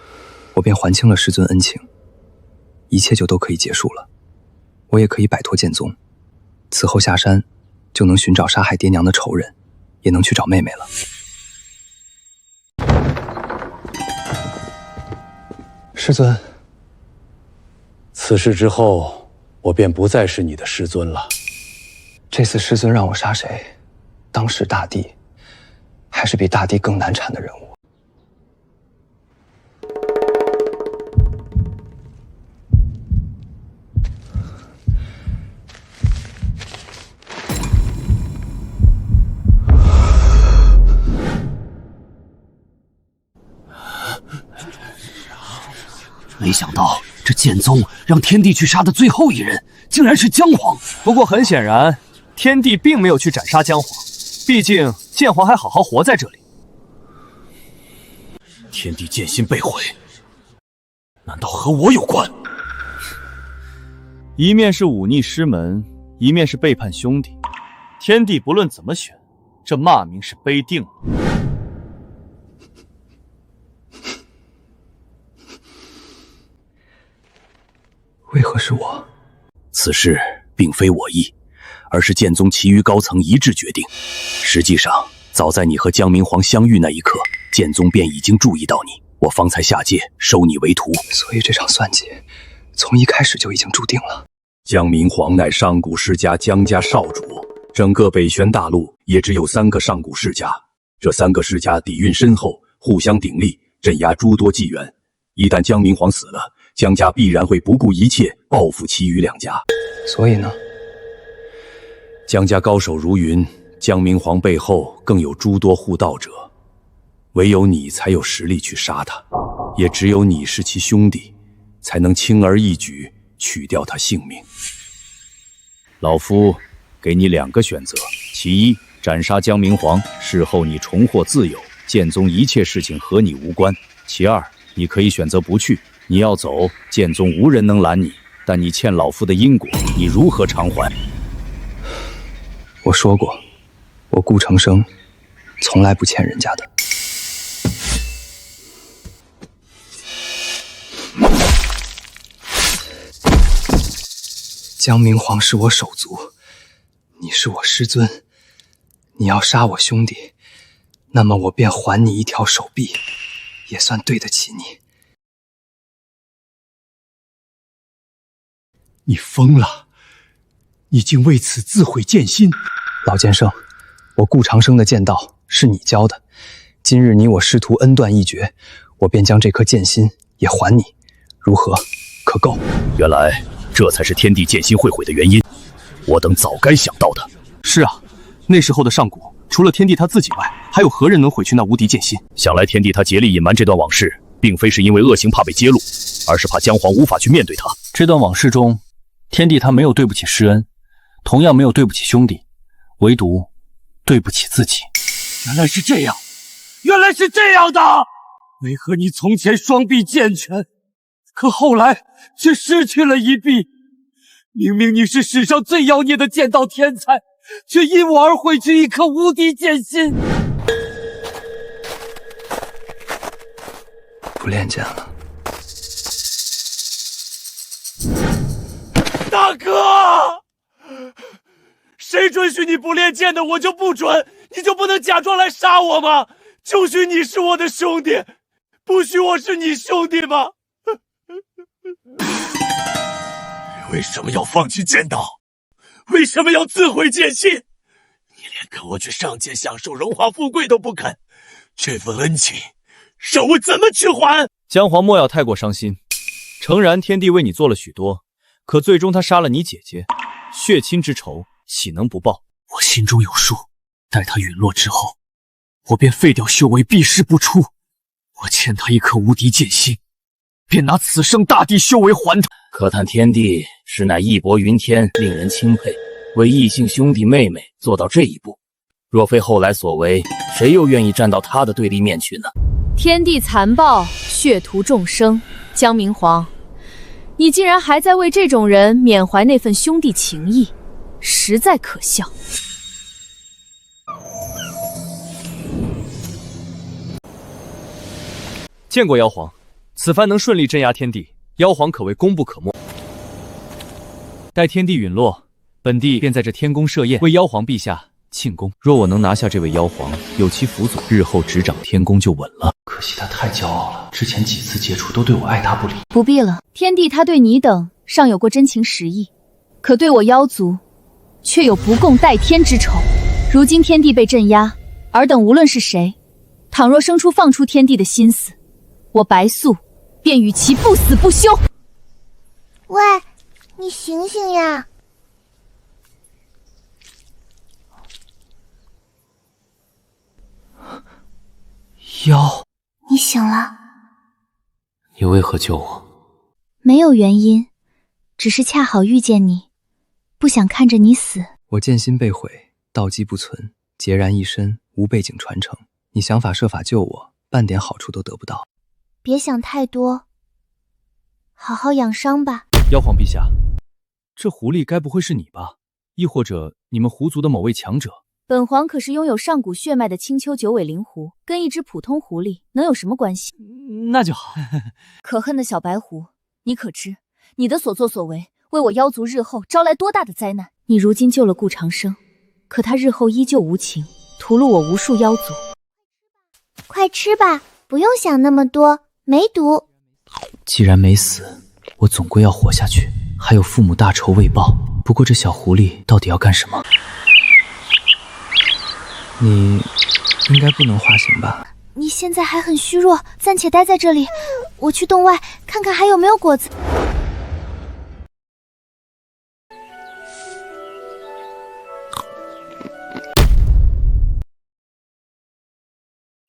我便还清了师尊恩情，一切就都可以结束了。我也可以摆脱剑宗，此后下山就能寻找杀害爹娘的仇人，也能去找妹妹了。师尊，此事之后，我便不再是你的师尊了。这次师尊让我杀谁，当时大帝还是比大帝更难缠的人物。没想到这剑宗让天帝去杀的最后一人，竟然是姜黄。不过很显然，天帝并没有去斩杀姜黄，毕竟剑皇还好好活在这里。天帝剑心被毁，难道和我有关？一面是忤逆师门，一面是背叛兄弟，天帝不论怎么选，这骂名是背定了。为何是我？此事并非我意，而是剑宗其余高层一致决定。实际上，早在你和江明皇相遇那一刻，剑宗便已经注意到你，我方才下界收你为徒。所以这场算计，从一开始就已经注定了。江明皇乃上古世家江家少主，整个北玄大陆也只有3个上古世家，这3个世家底蕴深厚，互相鼎立，镇压诸多纪元。一旦江明皇死了，江家必然会不顾一切报复其余2家。所以呢？江家高手如云，江明皇背后更有诸多护道者，唯有你才有实力去杀他，也只有你是其兄弟，才能轻而易举取掉他性命。老夫给你2个选择：其一，斩杀江明皇，事后你重获自由，剑宗一切事情和你无关；其二，你可以选择不去，你要走，剑宗无人能拦你，但你欠老夫的因果，你如何偿还？我说过，我顾长生从来不欠人家的。江明皇是我手足，你是我师尊，你要杀我兄弟，那么我便还你一条手臂，也算对得起你。你疯了！你竟为此自毁剑心！老剑圣，我顾长生的剑道是你教的，今日你我师徒恩断义绝，我便将这颗剑心也还你，如何？可够？原来这才是天地剑心会毁的原因，我等早该想到的。是啊，那时候的上古，除了天帝他自己外，还有何人能毁去那无敌剑心？想来天帝他竭力隐瞒这段往事，并非是因为恶行怕被揭露，而是怕姜黄无法去面对他。这段往事中，天帝他没有对不起师恩，同样没有对不起兄弟，唯独对不起自己。原来是这样，原来是这样的！为何你从前双臂健全，可后来却失去了一臂？明明你是史上最妖孽的剑道天才，却因我而毁去一颗无敌剑心。不练剑了。大哥，谁准许你不练剑的，我就不准，你就不能假装来杀我吗？就许你是我的兄弟，不许我是你兄弟吗？为什么要放弃剑道？为什么要自毁剑心？你连跟我去上界享受荣华富贵都不肯，这份恩情让我怎么去还？姜黄莫要太过伤心，诚然天帝为你做了许多，可最终他杀了你姐姐，血亲之仇岂能不报？我心中有数，待他陨落之后，我便废掉修为，避世不出。我欠他一颗无敌剑心，便拿此生大地修为还他。可叹天帝实乃义薄云天，令人钦佩，为异姓兄弟妹妹做到这一步，若非后来所为，谁又愿意站到他的对立面去呢？天地残暴，血屠众生，江明皇，你竟然还在为这种人缅怀那份兄弟情谊，实在可笑。见过妖皇，此番能顺利镇压天帝，妖皇可谓功不可没。待天帝陨落，本帝便在这天宫设宴，为妖皇陛下庆功。若我能拿下这位妖皇，有其辅佐，日后执掌天宫就稳了。可惜他太骄傲了，之前几次接触都对我爱答不理。不必了，天帝他对你等尚有过真情实意，可对我妖族却有不共戴天之仇。如今天帝被镇压，尔等无论是谁，倘若生出放出天帝的心思，我白素便与其不死不休。喂，你醒醒呀！妖，你醒了？你为何救我？没有原因，只是恰好遇见你，不想看着你死。我剑心被毁，道基不存，孑然一身，无背景传承。你想法设法救我，半点好处都得不到。别想太多，好好养伤吧。妖皇陛下，这狐狸该不会是你吧？亦或者你们狐族的某位强者？本皇可是拥有上古血脉的青丘九尾灵狐，跟一只普通狐狸能有什么关系？那就好。可恨的小白狐，你可知你的所作所为，为我妖族日后招来多大的灾难？你如今救了顾长生，可他日后依旧无情，屠戮我无数妖族。快吃吧，不用想那么多，没毒。既然没死，我总归要活下去，还有父母大仇未报。不过这小狐狸到底要干什么？你应该不能化形吧？你现在还很虚弱，暂且待在这里，我去洞外看看还有没有果子。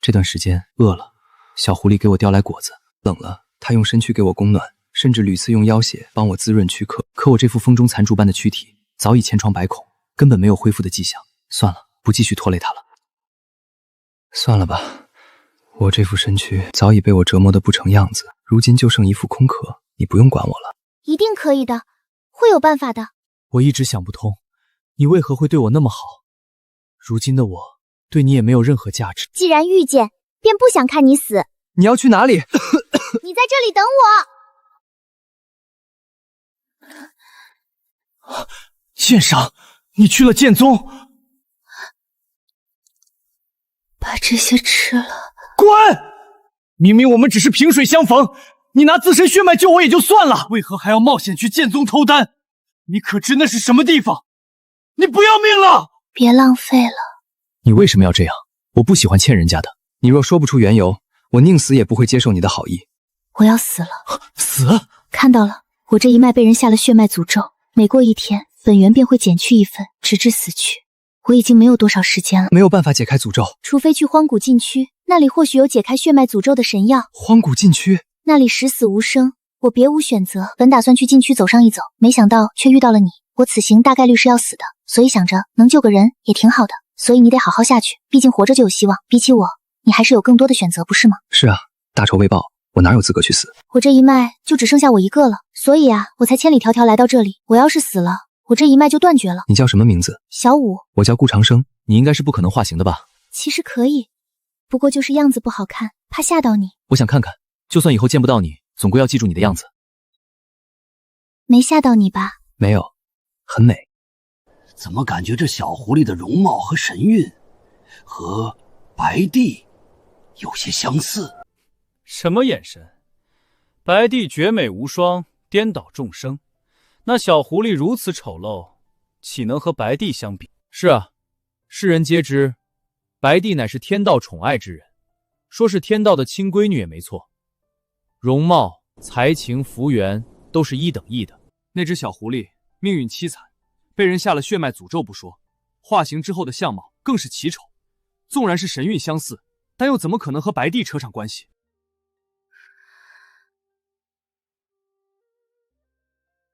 这段时间饿了，小狐狸给我叼来果子，冷了，它用身躯给我供暖，甚至屡次用妖血帮我滋润躯壳。可我这副风中残烛般的躯体早已千疮百孔，根本没有恢复的迹象。算了，不继续拖累它了。算了吧，我这副身躯早已被我折磨得不成样子，如今就剩一副空壳，你不用管我了。一定可以的，会有办法的。我一直想不通，你为何会对我那么好？如今的我对你也没有任何价值。既然遇见，便不想看你死。你要去哪里？你在这里等我。剑赏，你去了剑宗。把这些吃了。滚！明明我们只是萍水相逢，你拿自身血脉救我也就算了，为何还要冒险去剑宗偷丹？你可知那是什么地方？你不要命了！别浪费了。你为什么要这样？我不喜欢欠人家的。你若说不出缘由，我宁死也不会接受你的好意。我要死了。死？看到了，我这一脉被人下了血脉诅咒，每过一天，本源便会减去一分，直至死去。我已经没有多少时间了，没有办法解开诅咒，除非去荒古禁区，那里或许有解开血脉诅咒的神药。荒古禁区？那里十死无生，我别无选择。本打算去禁区走上一走，没想到却遇到了你。我此行大概率是要死的，所以想着能救个人也挺好的。所以你得好好下去，毕竟活着就有希望。比起我，你还是有更多的选择，不是吗？是啊，大仇未报，我哪有资格去死？我这一脉就只剩下我一个了，所以啊，我才千里迢迢来到这里。我要是死了，我这一脉就断绝了。你叫什么名字？小五。我叫顾长生。你应该是不可能化形的吧？其实可以，不过就是样子不好看，怕吓到你。我想看看，就算以后见不到你，总归要记住你的样子。没吓到你吧？没有，很美。怎么感觉这小狐狸的容貌和神韵和白帝有些相似？什么眼神？白帝绝美无双，颠倒众生。那小狐狸如此丑陋，岂能和白帝相比？是啊，世人皆知，白帝乃是天道宠爱之人，说是天道的亲闺女也没错。容貌、才情、福缘都是一等一的。那只小狐狸命运凄惨，被人下了血脉诅咒不说，化形之后的相貌更是奇丑。纵然是神韵相似，但又怎么可能和白帝扯上关系？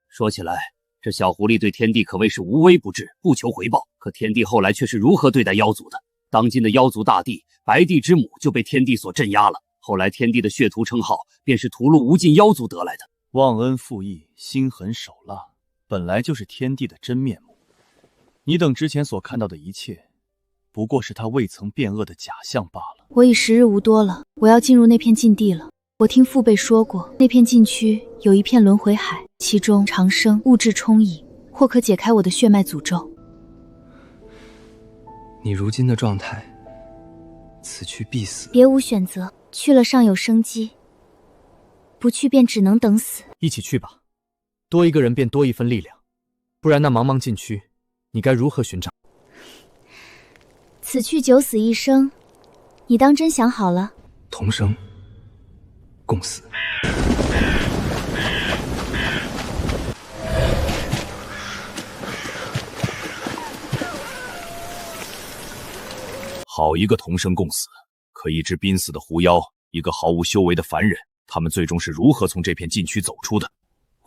说起来，这小狐狸对天帝可谓是无微不至，不求回报。可天帝后来却是如何对待妖族的？当今的妖族大帝白帝之母就被天帝所镇压了。后来天帝的血屠称号便是屠戮无尽妖族得来的。忘恩负义，心狠手辣，本来就是天帝的真面目。你等之前所看到的一切，不过是他未曾变恶的假象罢了。我已时日无多了，我要进入那片禁地了。我听父辈说过，那片禁区有一片轮回海，其中长生物质充溢，或可解开我的血脉诅咒。你如今的状态，此去必死。别无选择，去了尚有生机，不去便只能等死。一起去吧，多一个人便多一分力量，不然那茫茫禁区，你该如何寻找？此去九死一生，你当真想好了？同生共死。好一个同生共死！可一只濒死的狐妖，一个毫无修为的凡人，他们最终是如何从这片禁区走出的？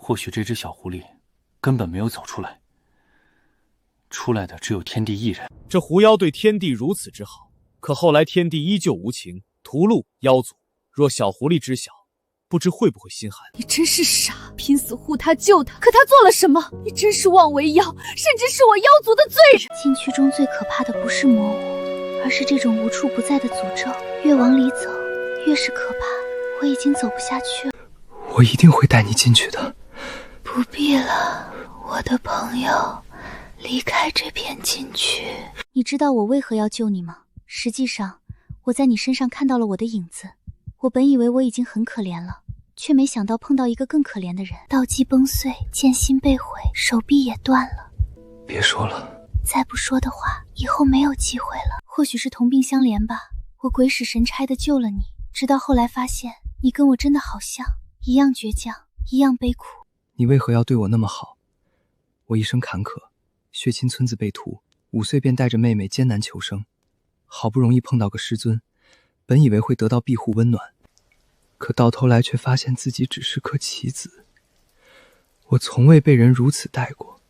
或许这只小狐狸根本没有走出来，出来的只有天帝一人。这狐妖对天帝如此之好，可后来天帝依旧无情，屠戮妖族。若小狐狸知晓，不知会不会心寒。你真是傻，拼死护他救他，可他做了什么？你真是妄为妖，甚至是我妖族的罪人。禁区中最可怕的不是魔物，而是这种无处不在的诅咒。越往里走，越是可怕。我已经走不下去了。我一定会带你进去的。不必了，我的朋友，离开这片禁区。你知道我为何要救你吗？实际上，我在你身上看到了我的影子。我本以为我已经很可怜了，却没想到碰到一个更可怜的人。道基崩碎，剑心被毁，手臂也断了。别说了，再不说的话，以后没有机会了。或许是同病相怜吧，我鬼使神差地救了你，直到后来发现你跟我真的好像，一样倔强，一样悲苦。你为何要对我那么好？我一生坎坷，血亲村子被屠，5岁便带着妹妹艰难求生，好不容易碰到个师尊，本以为会得到庇护温暖，可到头来却发现自己只是颗棋子。我从未被人如此待过，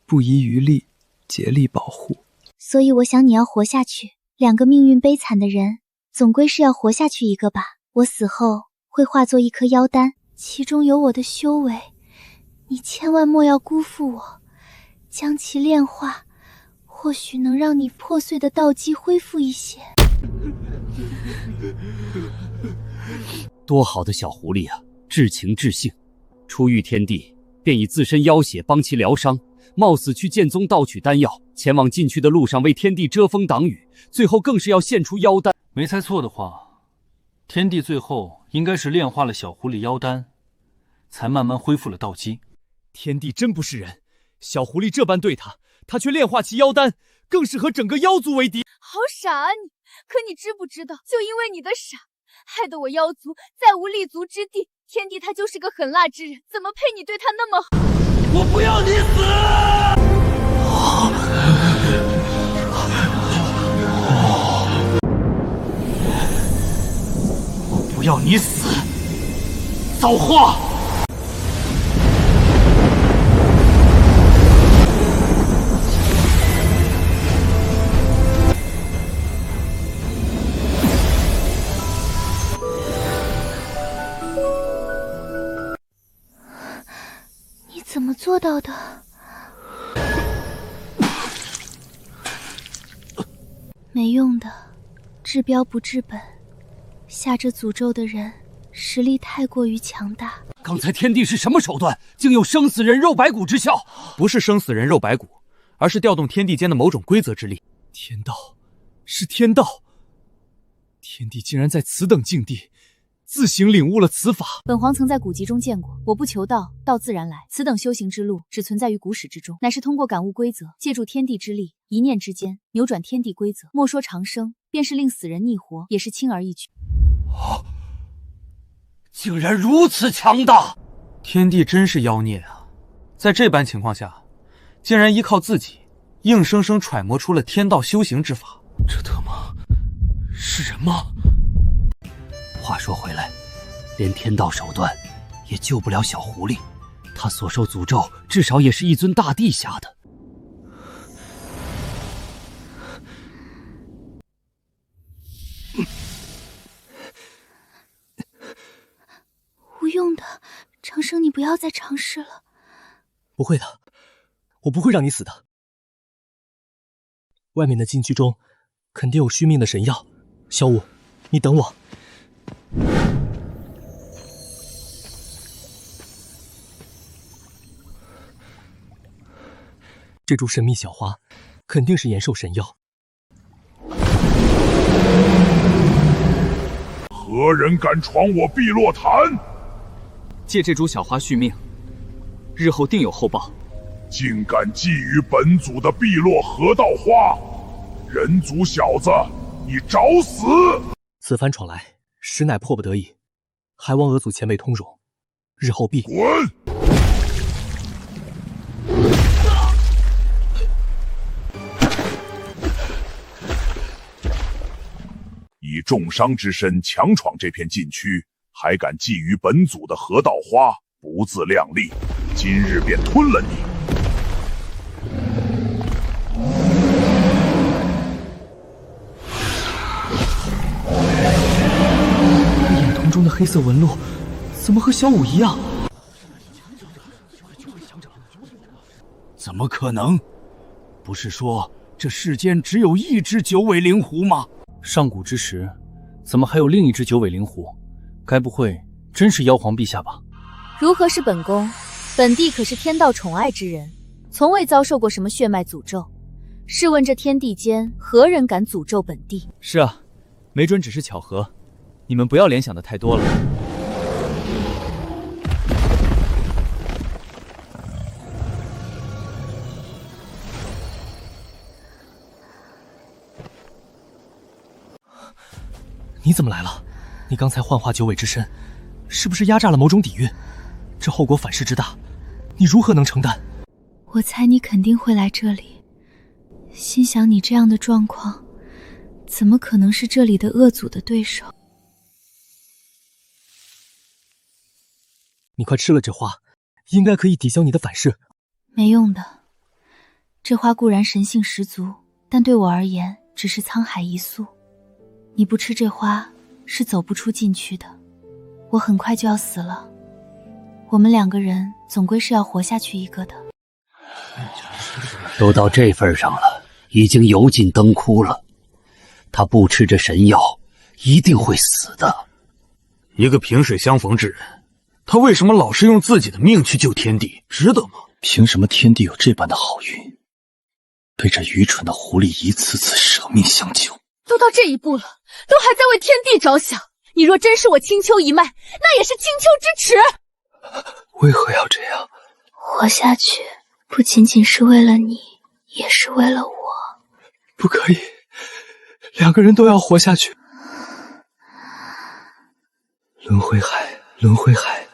不遗余力，竭力保护。所以我想你要活下去。2个命运悲惨的人，总归是要活下去一个吧。我死后会化作一颗妖丹，其中有我的修为，你千万莫要辜负我，将其炼化，或许能让你破碎的道基恢复一些。多好的小狐狸啊，至情至性。初遇天帝，便以自身妖血帮其疗伤，冒死去剑宗盗取丹药，前往禁区的路上为天帝遮风挡雨，最后更是要献出妖丹。没猜错的话，天帝最后应该是炼化了小狐狸妖丹，才慢慢恢复了道基。天帝真不是人，小狐狸这般对他，他却炼化其妖丹，更是和整个妖族为敌。好傻啊你！可你知不知道，就因为你的傻，害得我妖族再无立足之地。天帝他就是个狠辣之人，怎么配你对他那么好？我不要你死！我不要你死！造化！怎么做到的？没用的，治标不治本。下这诅咒的人实力太过于强大。刚才天帝是什么手段，竟有生死人肉白骨之效？不是生死人肉白骨，而是调动天地间的某种规则之力。天道，是天道。天帝竟然在此等境地自行领悟了此法。本皇曾在古籍中见过，我不求道，道自然来。此等修行之路，只存在于古史之中，乃是通过感悟规则，借助天地之力，一念之间扭转天地规则。莫说长生，便是令死人逆活，也是轻而易举。竟然如此强大！天帝真是妖孽啊！在这般情况下，竟然依靠自己，硬生生揣摩出了天道修行之法。这他妈是人吗？话说回来，连天道手段也救不了小狐狸，他所受诅咒至少也是一尊大帝下的。无用的，长生，你不要再尝试了。不会的，我不会让你死的。外面的禁区中肯定有续命的神药，小五，你等我。这株神秘小花肯定是延寿神药。何人敢闯我碧落潭？借这株小花续命，日后定有厚报。竟敢觊觎本祖的碧落河道花，人族小子，你找死！此番闯来，实乃迫不得已，还望俄祖前辈通融，日后必滚！以重伤之身强闯这片禁区，还敢觊觎本祖的河道花，不自量力，今日便吞了你。眼瞳中的黑色纹路，怎么和小五一样？怎么可能？不是说这世间只有一只九尾灵狐吗？上古之时，怎么还有另一只九尾灵狐？该不会真是妖皇陛下吧？如何是本宫？本帝可是天道宠爱之人，从未遭受过什么血脉诅咒。试问这天地间，何人敢诅咒本帝？是啊，没准只是巧合，你们不要联想的太多了。你怎么来了？你刚才幻化九尾之身，是不是压榨了某种底蕴？这后果反噬之大，你如何能承担？我猜你肯定会来这里，心想你这样的状况，怎么可能是这里的恶祖的对手？你快吃了这花，应该可以抵消你的反噬。没用的，这花固然神性十足，但对我而言只是沧海一粟。你不吃这花，是走不出禁区的。我很快就要死了，我们两个人总归是要活下去一个的。都到这份上了，已经油尽灯枯了。他不吃这神药，一定会死的。一个萍水相逢之人，他为什么老是用自己的命去救天地？值得吗？凭什么天地有这般的好运，被这愚蠢的狐狸一次次舍命相救？都到这一步了，都还在为天地着想。你若真是我青丘一脉，那也是青丘之耻。为何要这样？活下去不仅仅是为了你，也是为了我。不可以，两个人都要活下去。轮回海，轮回海，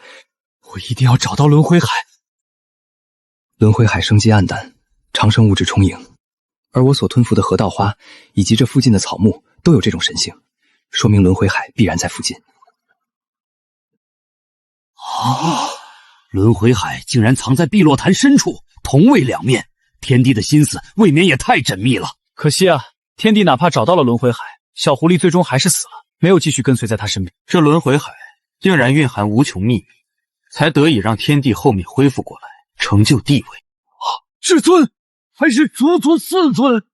我一定要找到轮回海。轮回海生机暗淡，长生物质充盈，而我所吞服的河道花以及这附近的草木都有这种神性，说明轮回海必然在附近。轮回海竟然藏在碧落潭深处，同为两面，天帝的心思未免也太缜密了。可惜啊，天帝哪怕找到了轮回海，小狐狸最终还是死了，没有继续跟随在他身边。这轮回海竟然蕴含无穷秘密，才得以让天帝后面恢复过来，成就地位。至尊，还是足足4尊！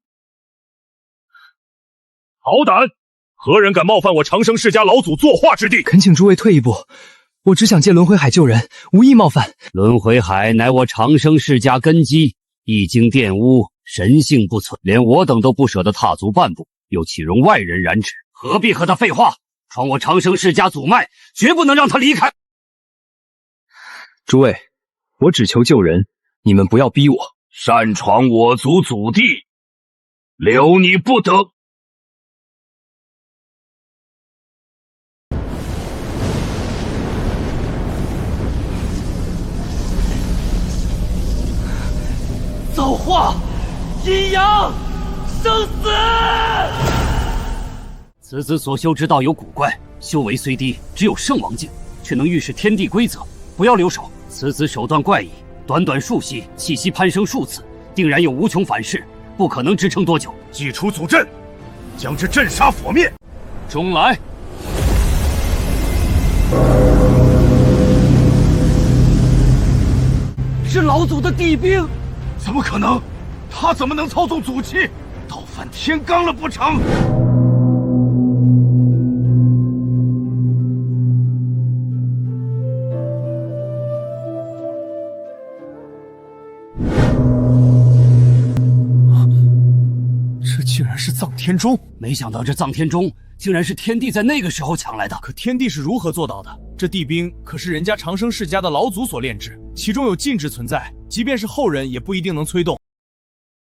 好胆！何人敢冒犯我长生世家老祖作化之地？恳请诸位退一步，我只想借轮回海救人，无意冒犯。轮回海乃我长生世家根基，一经玷污，神性不存，连我等都不舍得踏足半步，又岂容外人染指？何必和他废话？闯我长生世家祖脉，绝不能让他离开。诸位，我只求救人，你们不要逼我。擅闯我族祖地，留你不得！造化，阴阳，生死。此子所修之道有古怪，修为虽低，只有圣王境，却能预示天地规则。不要留手，此子手段怪异，短短数息，气息攀升数次，定然有无穷反噬，不可能支撑多久。祭出祖阵，将之镇杀火灭。中来！是老祖的地兵。怎么可能？他怎么能操纵祖气？倒犯天罡了不成？这竟然是藏天钟！没想到这藏天钟竟然是天帝在那个时候抢来的。可天帝是如何做到的？这地兵可是人家长生世家的老祖所炼制，其中有禁制存在，即便是后人也不一定能催动。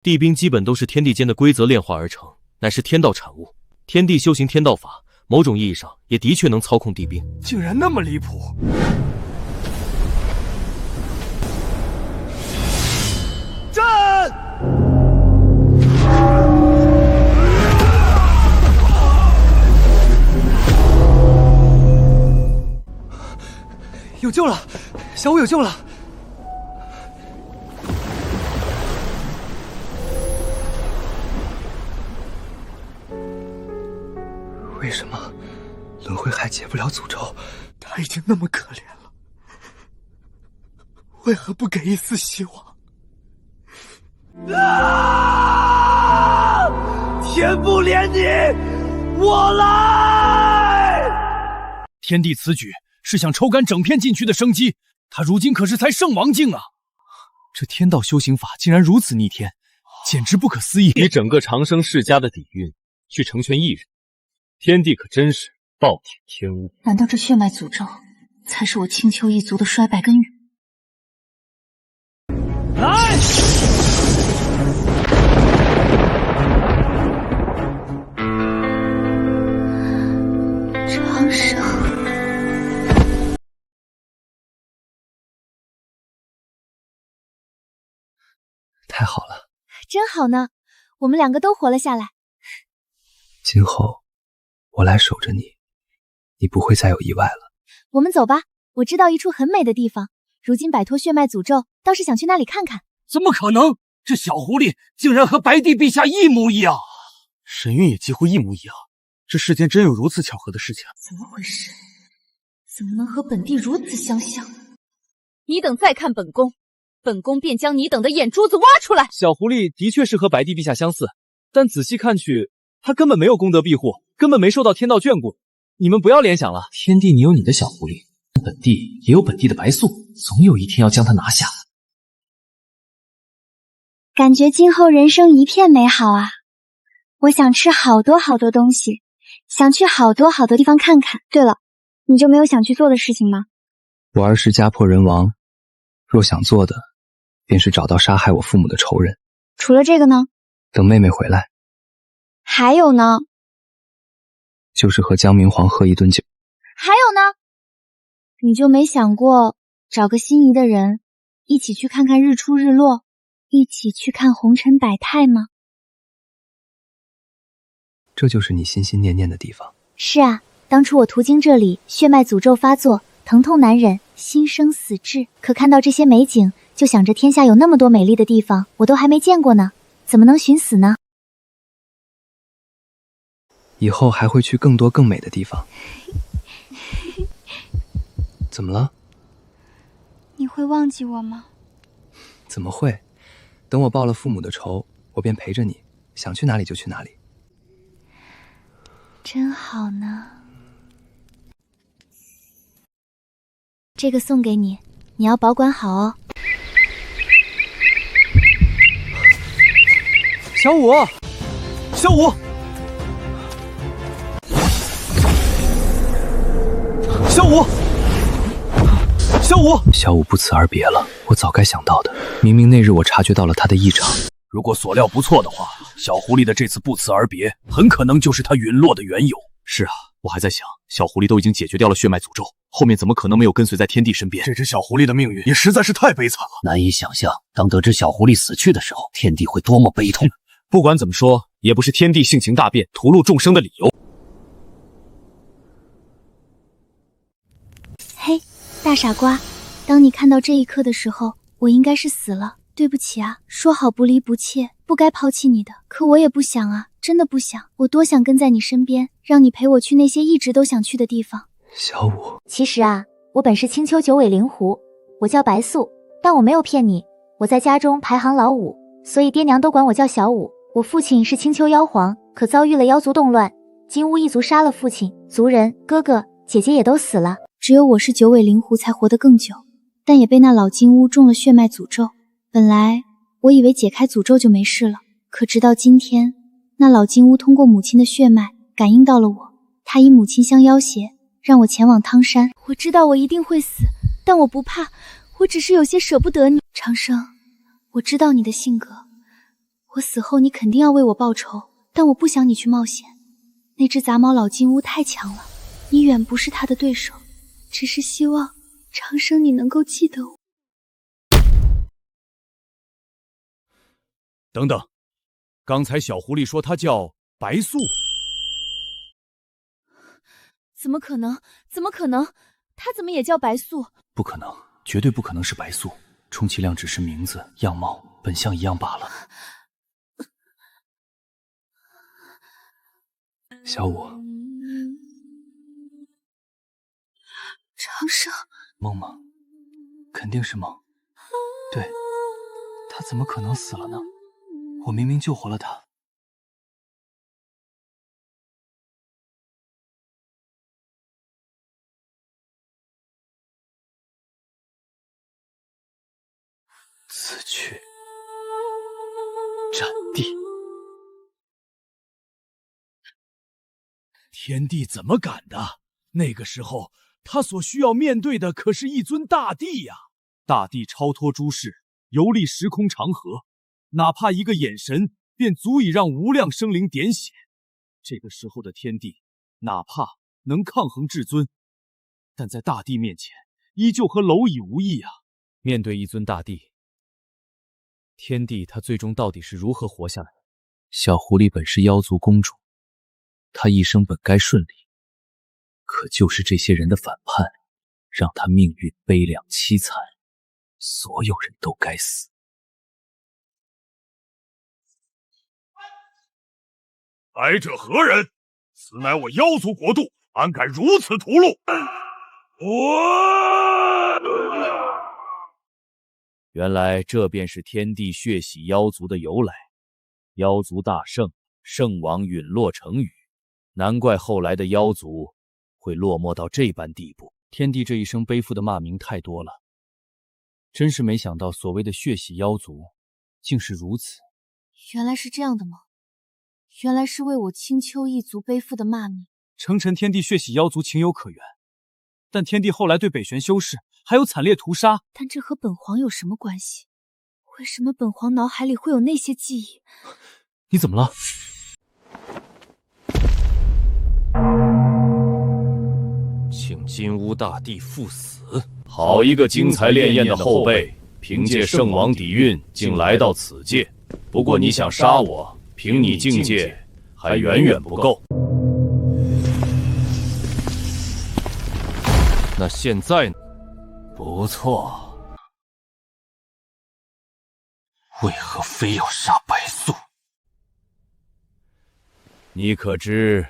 地兵基本都是天地间的规则炼化而成，乃是天道产物。天帝修行天道法，某种意义上也的确能操控地兵。竟然那么离谱！战！有救了！小五有救了！为什么轮回还解不了诅咒？他已经那么可怜了，为何不给一丝希望？天不怜你，我来！天帝此举是想抽干整片禁区的生机，他如今可是才圣王境啊！这天道修行法竟然如此逆天，简直不可思议！以整个长生世家的底蕴去成全一人，天帝可真是暴殄天物。难道这血脉诅咒才是我青丘一族的衰败根源？来！长生，太好了，真好呢，我们两个都活了下来。今后我来守着你，你不会再有意外了。我们走吧，我知道一处很美的地方，如今摆脱血脉诅咒，倒是想去那里看看。怎么可能？这小狐狸竟然和白帝陛下一模一样，神韵也几乎一模一样。这世间真有如此巧合的事情？怎么回事？怎么能和本帝如此相像？你等再看本宫，本宫便将你等的眼珠子挖出来。小狐狸的确是和白帝陛下相似，但仔细看去，他根本没有功德庇护，根本没受到天道眷顾。你们不要联想了。天帝，你有你的小狐狸，本帝也有本帝的白素，总有一天要将它拿下。感觉今后人生一片美好啊！我想吃好多好多东西，想去好多好多地方看看。对了，你就没有想去做的事情吗？我儿时家破人亡，若想做的，便是找到杀害我父母的仇人。除了这个呢？等妹妹回来。还有呢？就是和江明皇喝一顿酒。还有呢？你就没想过找个心仪的人，一起去看看日出日落，一起去看红尘百态吗？这就是你心心念念的地方。是啊，当初我途经这里，血脉诅咒发作，疼痛难忍，心生死志。可看到这些美景，就想着天下有那么多美丽的地方，我都还没见过呢，怎么能寻死呢？以后还会去更多更美的地方。怎么了？你会忘记我吗？怎么会？等我报了父母的仇，我便陪着你，想去哪里就去哪里。真好呢。这个送给你，你要保管好哦。小五，小五，小五，小五，小五不辞而别了，我早该想到的。明明那日我察觉到了他的异常。如果所料不错的话，小狐狸的这次不辞而别，很可能就是他陨落的缘由。是啊，我还在想，小狐狸都已经解决掉了血脉诅咒，后面怎么可能没有跟随在天帝身边？这只小狐狸的命运也实在是太悲惨了。难以想象，当得知小狐狸死去的时候，天帝会多么悲痛。不管怎么说，也不是天帝性情大变、屠戮众生的理由。嘿，大傻瓜，当你看到这一刻的时候，我应该是死了。对不起啊，说好不离不弃，不该抛弃你的，可我也不想啊，真的不想。我多想跟在你身边，让你陪我去那些一直都想去的地方。小五，其实啊，我本是青丘九尾灵狐，我叫白素，但我没有骗你，我在家中排行老五，所以爹娘都管我叫小五。我父亲是青丘妖皇，可遭遇了妖族动乱，金乌一族杀了父亲，族人、哥哥、姐姐也都死了，只有我是九尾灵狐才活得更久，但也被那老金乌中了血脉诅咒。本来我以为解开诅咒就没事了，可直到今天，那老金乌通过母亲的血脉感应到了我，他以母亲相要挟，让我前往汤山。我知道我一定会死，但我不怕，我只是有些舍不得你。长生，我知道你的性格，我死后你肯定要为我报仇，但我不想你去冒险。那只杂毛老金乌太强了，你远不是他的对手，只是希望长生你能够记得我。等等，刚才小狐狸说她叫白素，怎么可能？怎么可能？她怎么也叫白素？不可能，绝对不可能是白素，充其量只是名字、样貌、本相一样罢了。小五，长生，梦吗？肯定是梦。对，他怎么可能死了呢？我明明救活了他。此去斩地。天帝怎么敢的？那个时候，他所需要面对的可是一尊大帝呀！大帝超脱诸世，游历时空长河，哪怕一个眼神，便足以让无量生灵点血。这个时候的天帝，哪怕能抗衡至尊，但在大帝面前，依旧和蝼蚁无异啊！面对一尊大帝，天帝他最终到底是如何活下来的？小狐狸本是妖族公主，她一生本该顺利，可就是这些人的反叛，让她命运悲凉凄惨，所有人都该死。来者何人？此乃我妖族国度，安敢如此屠戮？原来这便是天帝血洗妖族的由来。妖族大盛，圣王陨落成雨，难怪后来的妖族会落寞到这般地步。天帝这一生背负的骂名太多了，真是没想到所谓的血洗妖族竟是如此。原来是这样的吗？原来是为我青丘一族背负的骂名。诚臣天帝血洗妖族情有可原，但天帝后来对北玄修士还有惨烈屠杀，但这和本皇有什么关系？为什么本皇脑海里会有那些记忆？你怎么了？请金乌大帝赴死！好一个精彩烈焰的后辈，凭借圣王底蕴竟来到此界。不过你想杀我，凭你境界还远远不够。那现在呢？不错。为何非要杀白素？你可知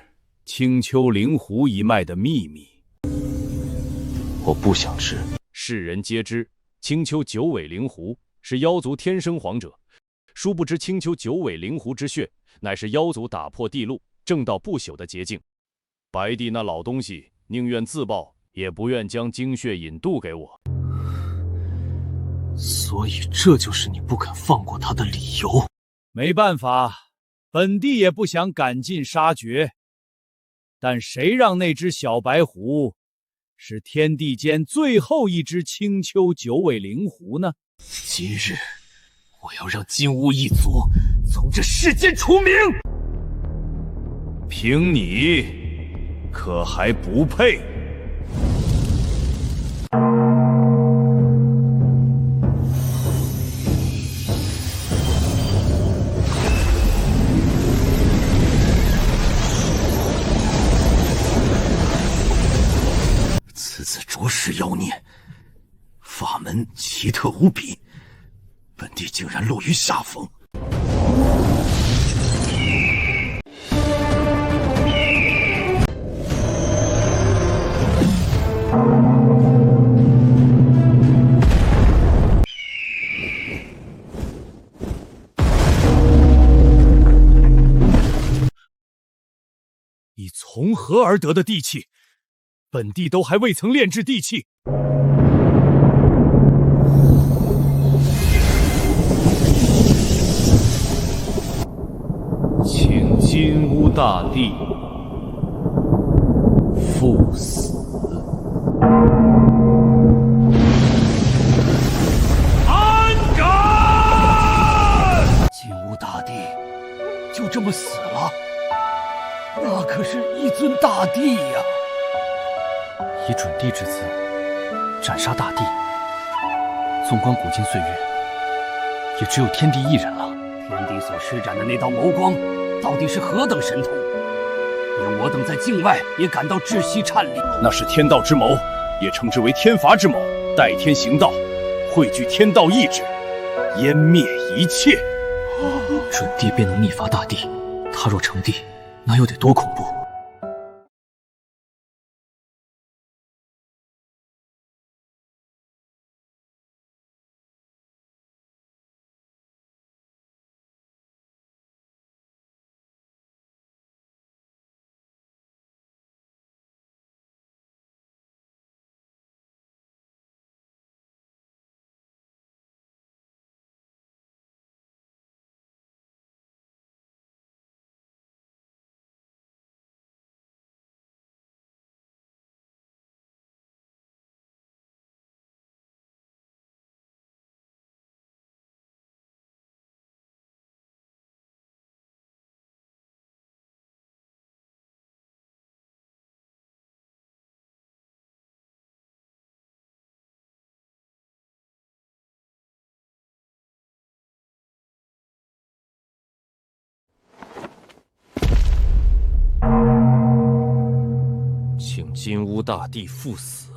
青丘灵狐一脉的秘密？我不想知。世人皆知，青丘九尾灵狐是妖族天生皇者。殊不知青丘九尾灵狐之血，乃是妖族打破地路、正道不朽的捷径。白帝那老东西宁愿自爆，也不愿将精血引渡给我。所以这就是你不肯放过他的理由。没办法，本帝也不想赶尽杀绝，但谁让那只小白狐是天地间最后一只青丘九尾灵狐呢？今日我要让金乌一族从这世间除名。凭你，可还不配？此次着实妖孽，法门奇特无比，本帝竟然落于下风。你从何而得的地气？本帝都还未曾炼制地气。请金乌大帝赴死。安敢！金乌大帝就这么死了？那可是一尊大帝呀！以准帝之姿斩杀大帝，纵观古今岁月，也只有天帝一人了。天帝所施展的那道眸光，到底是何等神通？连我等在境外也感到窒息颤栗。那是天道之谋，也称之为天罚之谋。代天行道，汇聚天道意志，湮灭一切。准帝便能逆伐大帝，他若成帝，那又得多恐怖！请金乌大帝赴死。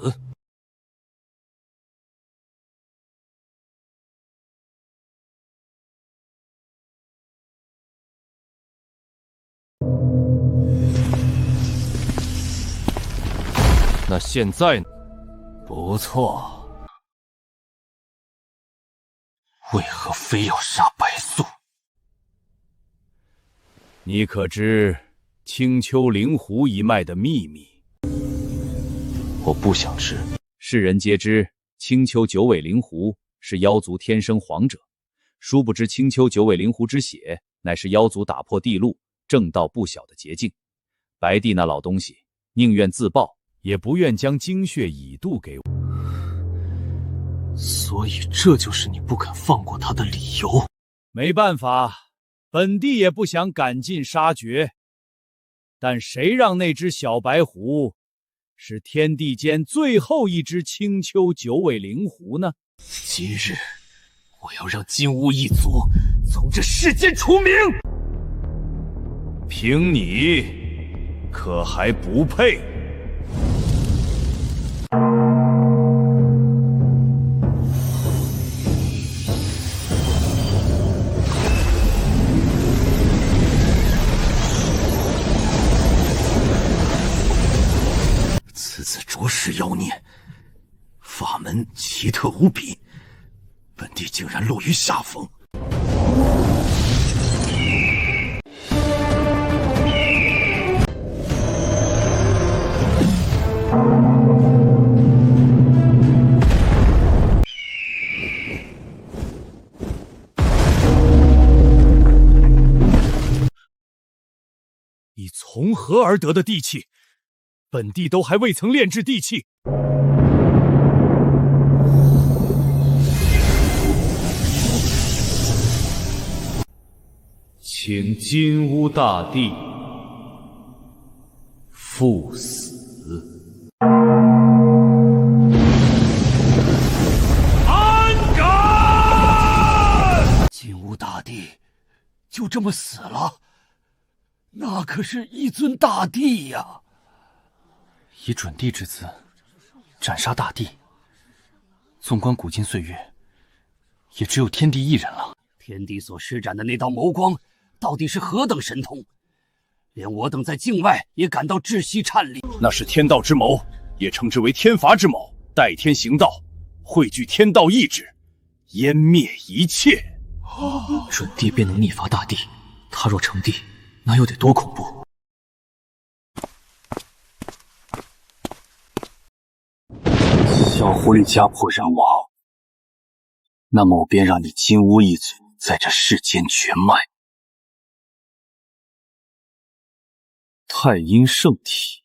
那现在呢？不错，为何非要杀白素？你可知青丘灵狐一脉的秘密？我不想知。世人皆知青丘九尾灵狐是妖族天生皇者，殊不知青丘九尾灵狐之血乃是妖族打破地路、正道不小的捷径。白帝那老东西宁愿自爆，也不愿将精血以渡给我。所以这就是你不肯放过他的理由。没办法，本帝也不想赶尽杀绝，但谁让那只小白狐是天地间最后一只青丘九尾灵狐呢？今日我要让金乌一族从这世间除名。凭你，可还不配？此子着实妖孽，法门奇特无比，本帝竟然落于下风。你从何而得的地气？本帝都还未曾炼制地气。请金乌大帝赴死。安敢！金乌大帝就这么死了？那可是一尊大帝呀！以准帝之姿斩杀大帝，纵观古今岁月，也只有天帝一人了。天帝所施展的那道眸光，到底是何等神通？连我等在境外也感到窒息颤栗。那是天道之谋，也称之为天罚之谋。代天行道，汇聚天道意志，湮灭一切。准帝便能逆伐大帝，他若成帝，那又得多恐怖！小狐狸家破人亡，那么我便让你金乌一族在这世间绝脉。太阴圣体，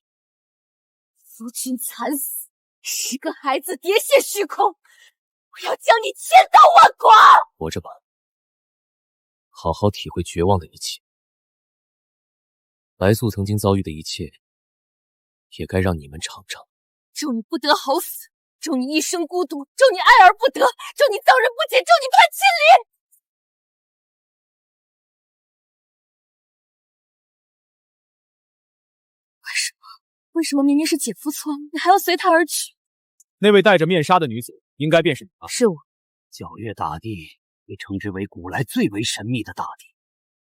夫君惨死，是个孩子跌陷虚空，我要将你千刀万剐！活着吧，好好体会绝望的一切。白素曾经遭遇的一切，也该让你们尝尝。咒你不得好死，咒你一生孤独，咒你爱而不得，咒你遭人不浅，咒你叛亲离！为什么明明是姐夫错了，你还要随他而去？那位戴着面纱的女子，应该便是你吧？是我。皎月大帝被称之为古来最为神秘的大帝，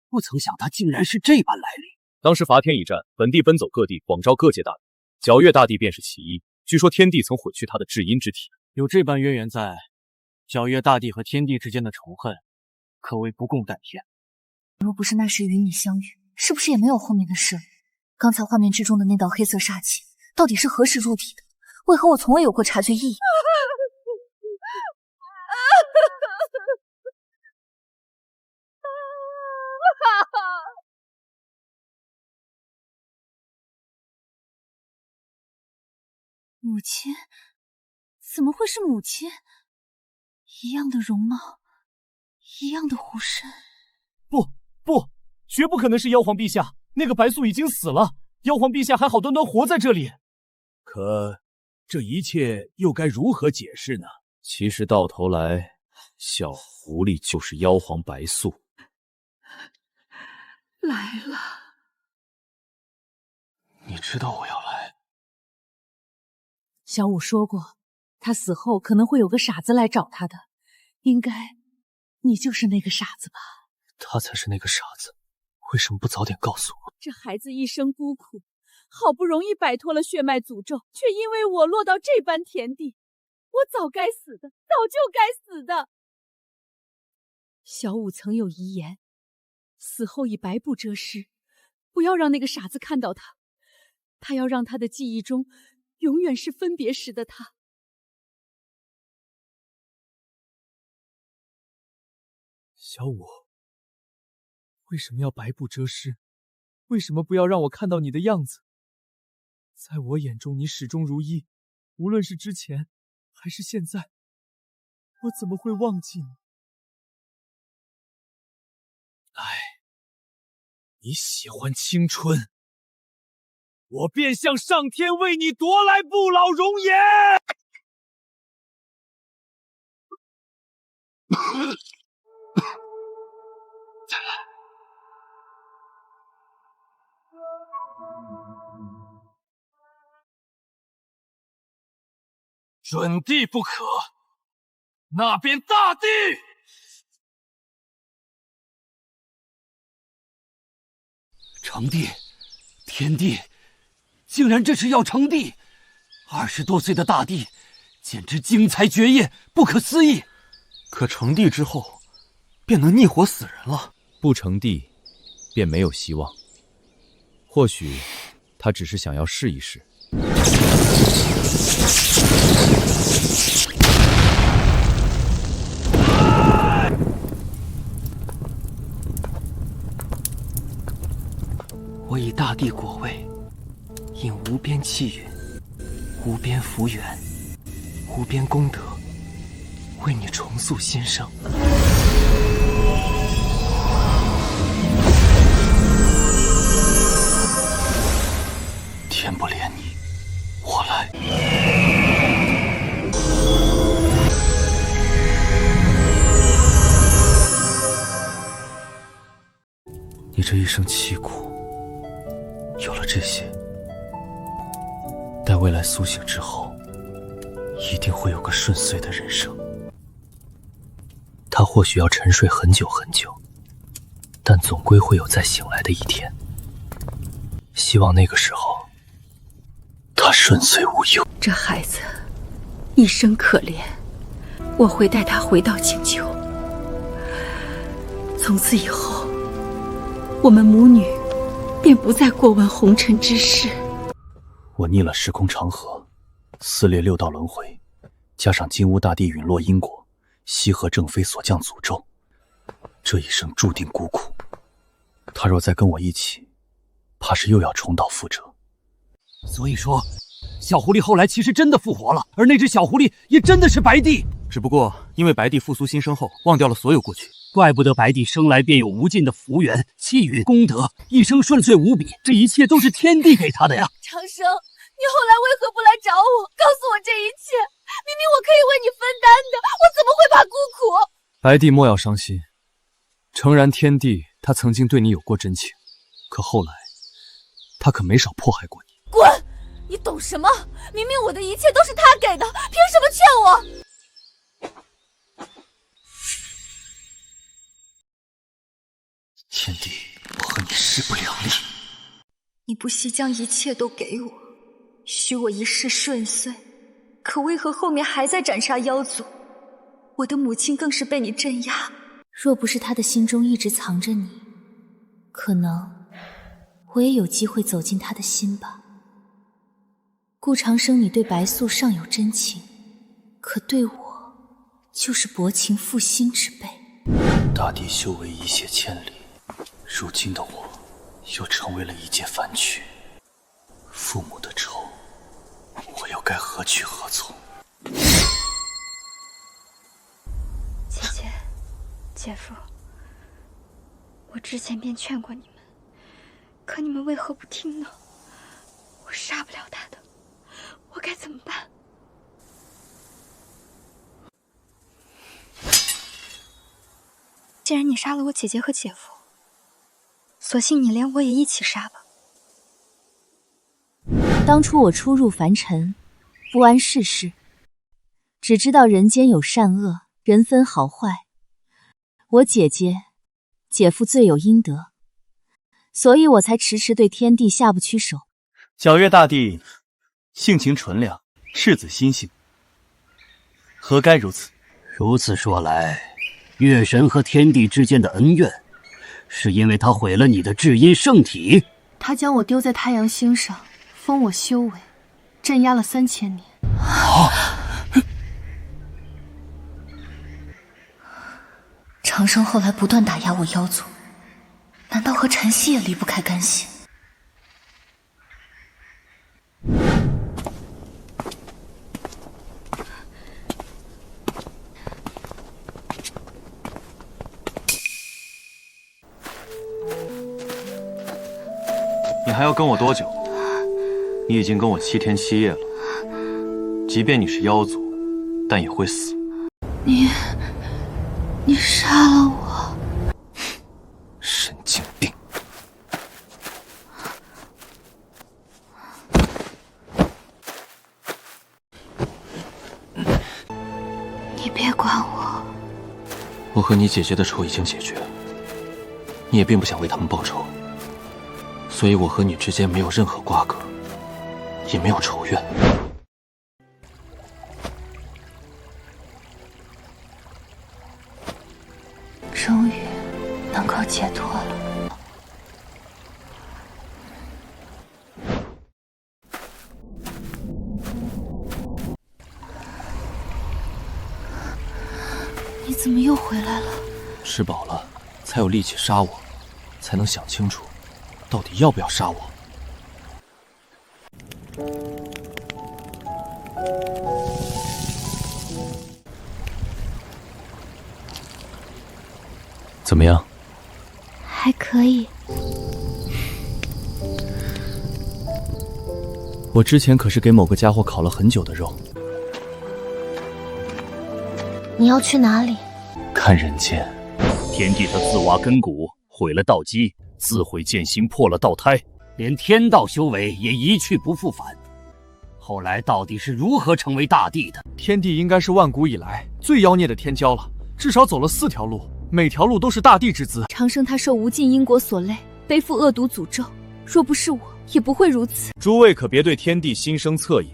不曾想他竟然是这般来历。当时伐天一战，本地奔走各地，广招各界大帝，皎月大帝便是其一。据说天帝曾毁去他的至阴之体。有这般渊源在，皎月大帝和天帝之间的仇恨，可谓不共戴天。若不是那时与你相遇，是不是也没有后面的事？刚才画面之中的那道黑色煞气，到底是何时入体的？为何我从未有过察觉意义？母亲？怎么会是母亲？一样的容貌，一样的弧身。不，绝不可能是妖皇陛下。那个白素已经死了，妖皇陛下还好端端活在这里。可这一切又该如何解释呢？其实到头来，小狐狸就是妖皇白素。来了。你知道我要来。小五说过，他死后可能会有个傻子来找他的，应该你就是那个傻子吧？他才是那个傻子，为什么不早点告诉我？这孩子一生孤苦，好不容易摆脱了血脉诅咒，却因为我落到这般田地，我早该死的，早就该死的。小五曾有遗言，死后以白布遮尸，不要让那个傻子看到他，他要让他的记忆中永远是分别时的他。小五，为什么要白布遮尸？为什么不要让我看到你的样子？在我眼中，你始终如一，无论是之前还是现在，我怎么会忘记你？你喜欢青春，我便向上天为你夺来不老容颜。再来。准地不可，那边大地。成帝，天帝，竟然这是要成帝！20多岁的大帝，简直惊才绝艳，不可思议。可成帝之后，便能逆火死人了。不成帝，便没有希望。或许，他只是想要试一试。我以大地果位，引无边气运、无边福缘、无边功德，为你重塑新生。天不怜你，我来。你这一生凄苦。有了这些，待未来苏醒之后，一定会有个顺遂的人生。他或许要沉睡很久很久，但总归会有再醒来的一天。希望那个时候，他顺遂无忧。这孩子一生可怜，我会带他回到青丘。从此以后，我们母女便不再过问红尘之事。我逆了时空长河，撕裂6道轮回，加上金乌大帝陨落因果，西河正妃所降诅咒，这一生注定孤苦。他若再跟我一起，怕是又要重蹈覆辙。所以说，小狐狸后来其实真的复活了，而那只小狐狸也真的是白帝。只不过因为白帝复苏新生后，忘掉了所有过去。怪不得白帝生来便有无尽的福缘、气运、功德，一生顺遂无比。这一切都是天帝给他的呀！长生，你后来为何不来找我，告诉我这一切？明明我可以为你分担的，我怎么会怕孤苦？白帝莫要伤心，诚然天帝他曾经对你有过真情，可后来他可没少迫害过你。滚！你懂什么？明明我的一切都是他给的，凭什么劝我？天帝，我和你势不两立。你不惜将一切都给我，许我一世顺遂，可为何后面还在斩杀妖族？我的母亲更是被你镇压。若不是他的心中一直藏着你，可能我也有机会走进他的心吧。顾长生，你对白素尚有真情，可对我就是薄情负心之辈。大地修为一泻千里，如今的我又成为了一介凡躯。父母的仇，我又该何去何从？姐姐，姐夫，我之前便劝过你们，可你们为何不听呢？我杀不了他的，我该怎么办？既然你杀了我姐姐和姐夫，索性你连我也一起杀吧。当初我初入凡尘，不谙世事，只知道人间有善恶，人分好坏。我姐姐、姐夫罪有应得，所以我才迟迟对天帝下不去手。皎月大帝性情纯良，赤子心性，何该如此？如此说来，月神和天帝之间的恩怨，是因为他毁了你的至阴圣体。他将我丢在太阳星上，封我修为，镇压了3000年。长生后来不断打压我妖族，难道和晨曦也离不开干系？你还要跟我多久？你已经跟我7天7夜了。即便你是妖族，但也会死。你杀了我！神经病！你别管我。我和你姐姐的仇已经解决，你也并不想为他们报仇，所以我和你之间没有任何瓜葛，也没有仇怨。终于能够解脱了。你怎么又回来了？吃饱了，才有力气杀我，才能想清楚，到底要不要杀我。怎么样？还可以。我之前可是给某个家伙烤了很久的肉。你要去哪里？看人间。天帝他自挖根骨，毁了道基，自毁剑心，破了道胎，连天道修为也一去不复返。后来到底是如何成为大帝的？天帝应该是万古以来最妖孽的天骄了，至少走了4条路，每条路都是大帝之资。长生他受无尽因果所累，背负恶毒诅咒，若不是我，也不会如此。诸位可别对天帝心生恻隐，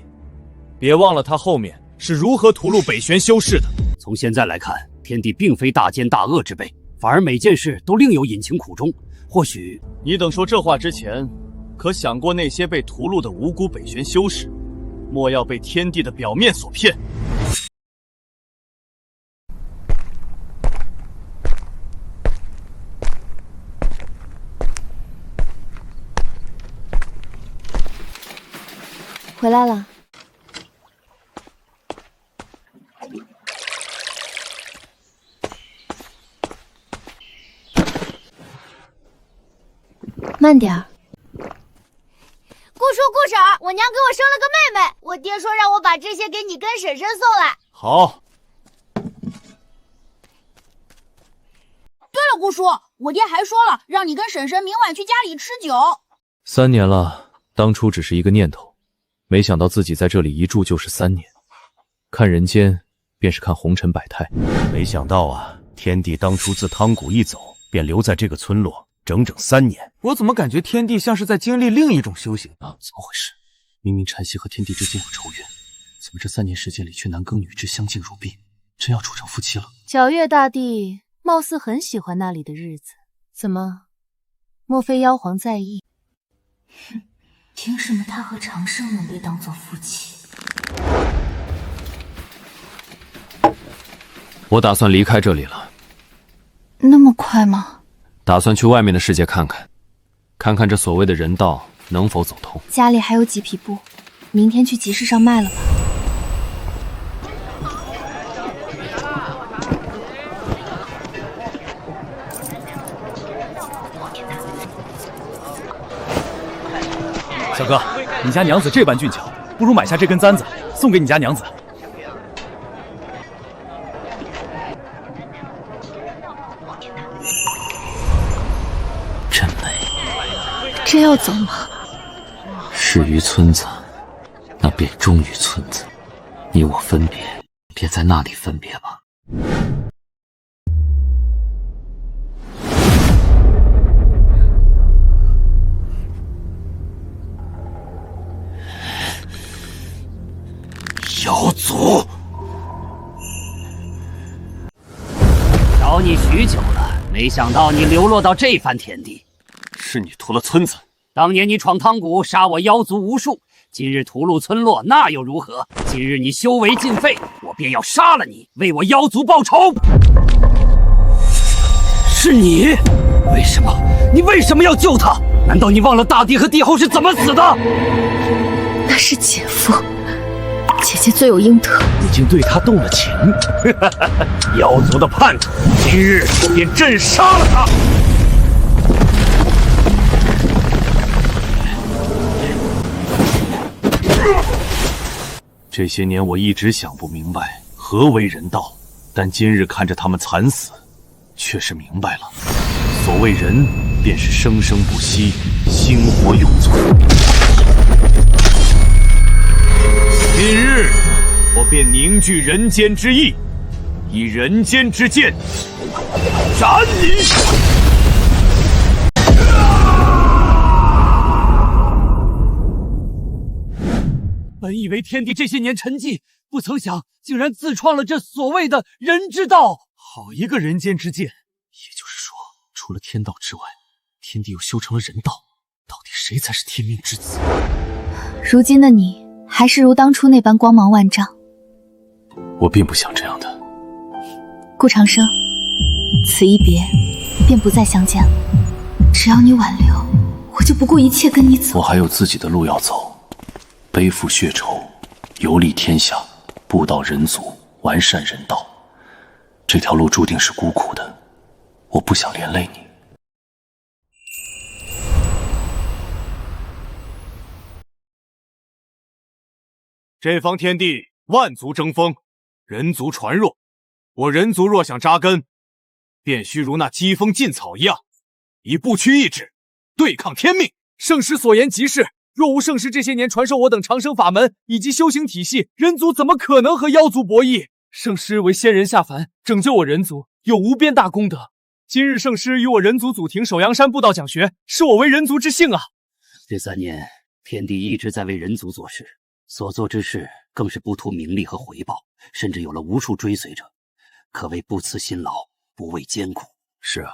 别忘了他后面是如何屠戮北玄修士的。从现在来看，天帝并非大奸大恶之辈，反而每件事都另有隐情苦衷。或许你等说这话之前，可想过那些被屠戮的无辜北玄修士，莫要被天帝的表面所骗。回来了。慢点儿。姑叔姑婶儿，我娘给我生了个妹妹，我爹说让我把这些给你跟婶婶送来。好。对了，姑叔，我爹还说了，让你跟婶婶明晚去家里吃酒。 3年了，当初只是一个念头，没想到自己在这里一住就是3年，看人间便是看红尘百态。没想到啊，天帝当初自汤谷一走，便留在这个村落整整3年。我怎么感觉天帝像是在经历另一种修行啊？怎么回事？明明禅曦和天帝之间有仇怨，怎么这3年时间里却男耕女织，相敬如宾，真要处成夫妻了？皎月大帝貌似很喜欢那里的日子，怎么？莫非妖皇在意？哼，凭什么他和长生能被当作夫妻？我打算离开这里了。那么快吗？打算去外面的世界看看，看看这所谓的人道能否走通。家里还有几匹布，明天去集市上卖了吧。小哥，你家娘子这般俊俏，不如买下这根簪子送给你家娘子。真美。真要走吗？始于村子，那便终于村子。你我分别，便在那里分别吧。妖族，找你许久了，没想到你流落到这番田地。是你屠了村子。当年你闯汤谷，杀我妖族无数，今日屠戮村落，那又如何？今日你修为尽废，我便要杀了你，为我妖族报仇。是你？为什么？你为什么要救他？难道你忘了大帝和帝后是怎么死的？那是姐夫。姐姐罪有应得，已经对他动了情。妖族的叛徒，今日便朕杀了他。这些年我一直想不明白何为人道，但今日看着他们惨死，却是明白了。所谓人，便是生生不息，薪火永存。今日，我便凝聚人间之意，以人间之剑斩你！本以为天帝这些年沉寂，不曾想竟然自创了这所谓的人之道。好一个人间之剑！也就是说，除了天道之外，天帝又修成了人道。到底谁才是天命之子？如今的你，还是如当初那般光芒万丈。我并不想这样的。顾长生，此一别，便不再相见了。只要你挽留，我就不顾一切跟你走。我还有自己的路要走，背负血仇，游历天下，布道人族，完善人道。这条路注定是孤苦的，我不想连累你。这方天地万族争锋，人族传弱。我人族若想扎根，便须如那疾风劲草一样，以不屈意志对抗天命。圣师所言极是，若无圣师这些年传授我等长生法门以及修行体系，人族怎么可能和妖族博弈？圣师为仙人下凡，拯救我人族，有无边大功德。今日圣师与我人族祖庭首阳山布道讲学，是我为人族之幸啊！这3年，天帝一直在为人族做事，所做之事更是不图名利和回报，甚至有了无数追随者，可谓不辞辛劳，不畏艰苦。是啊，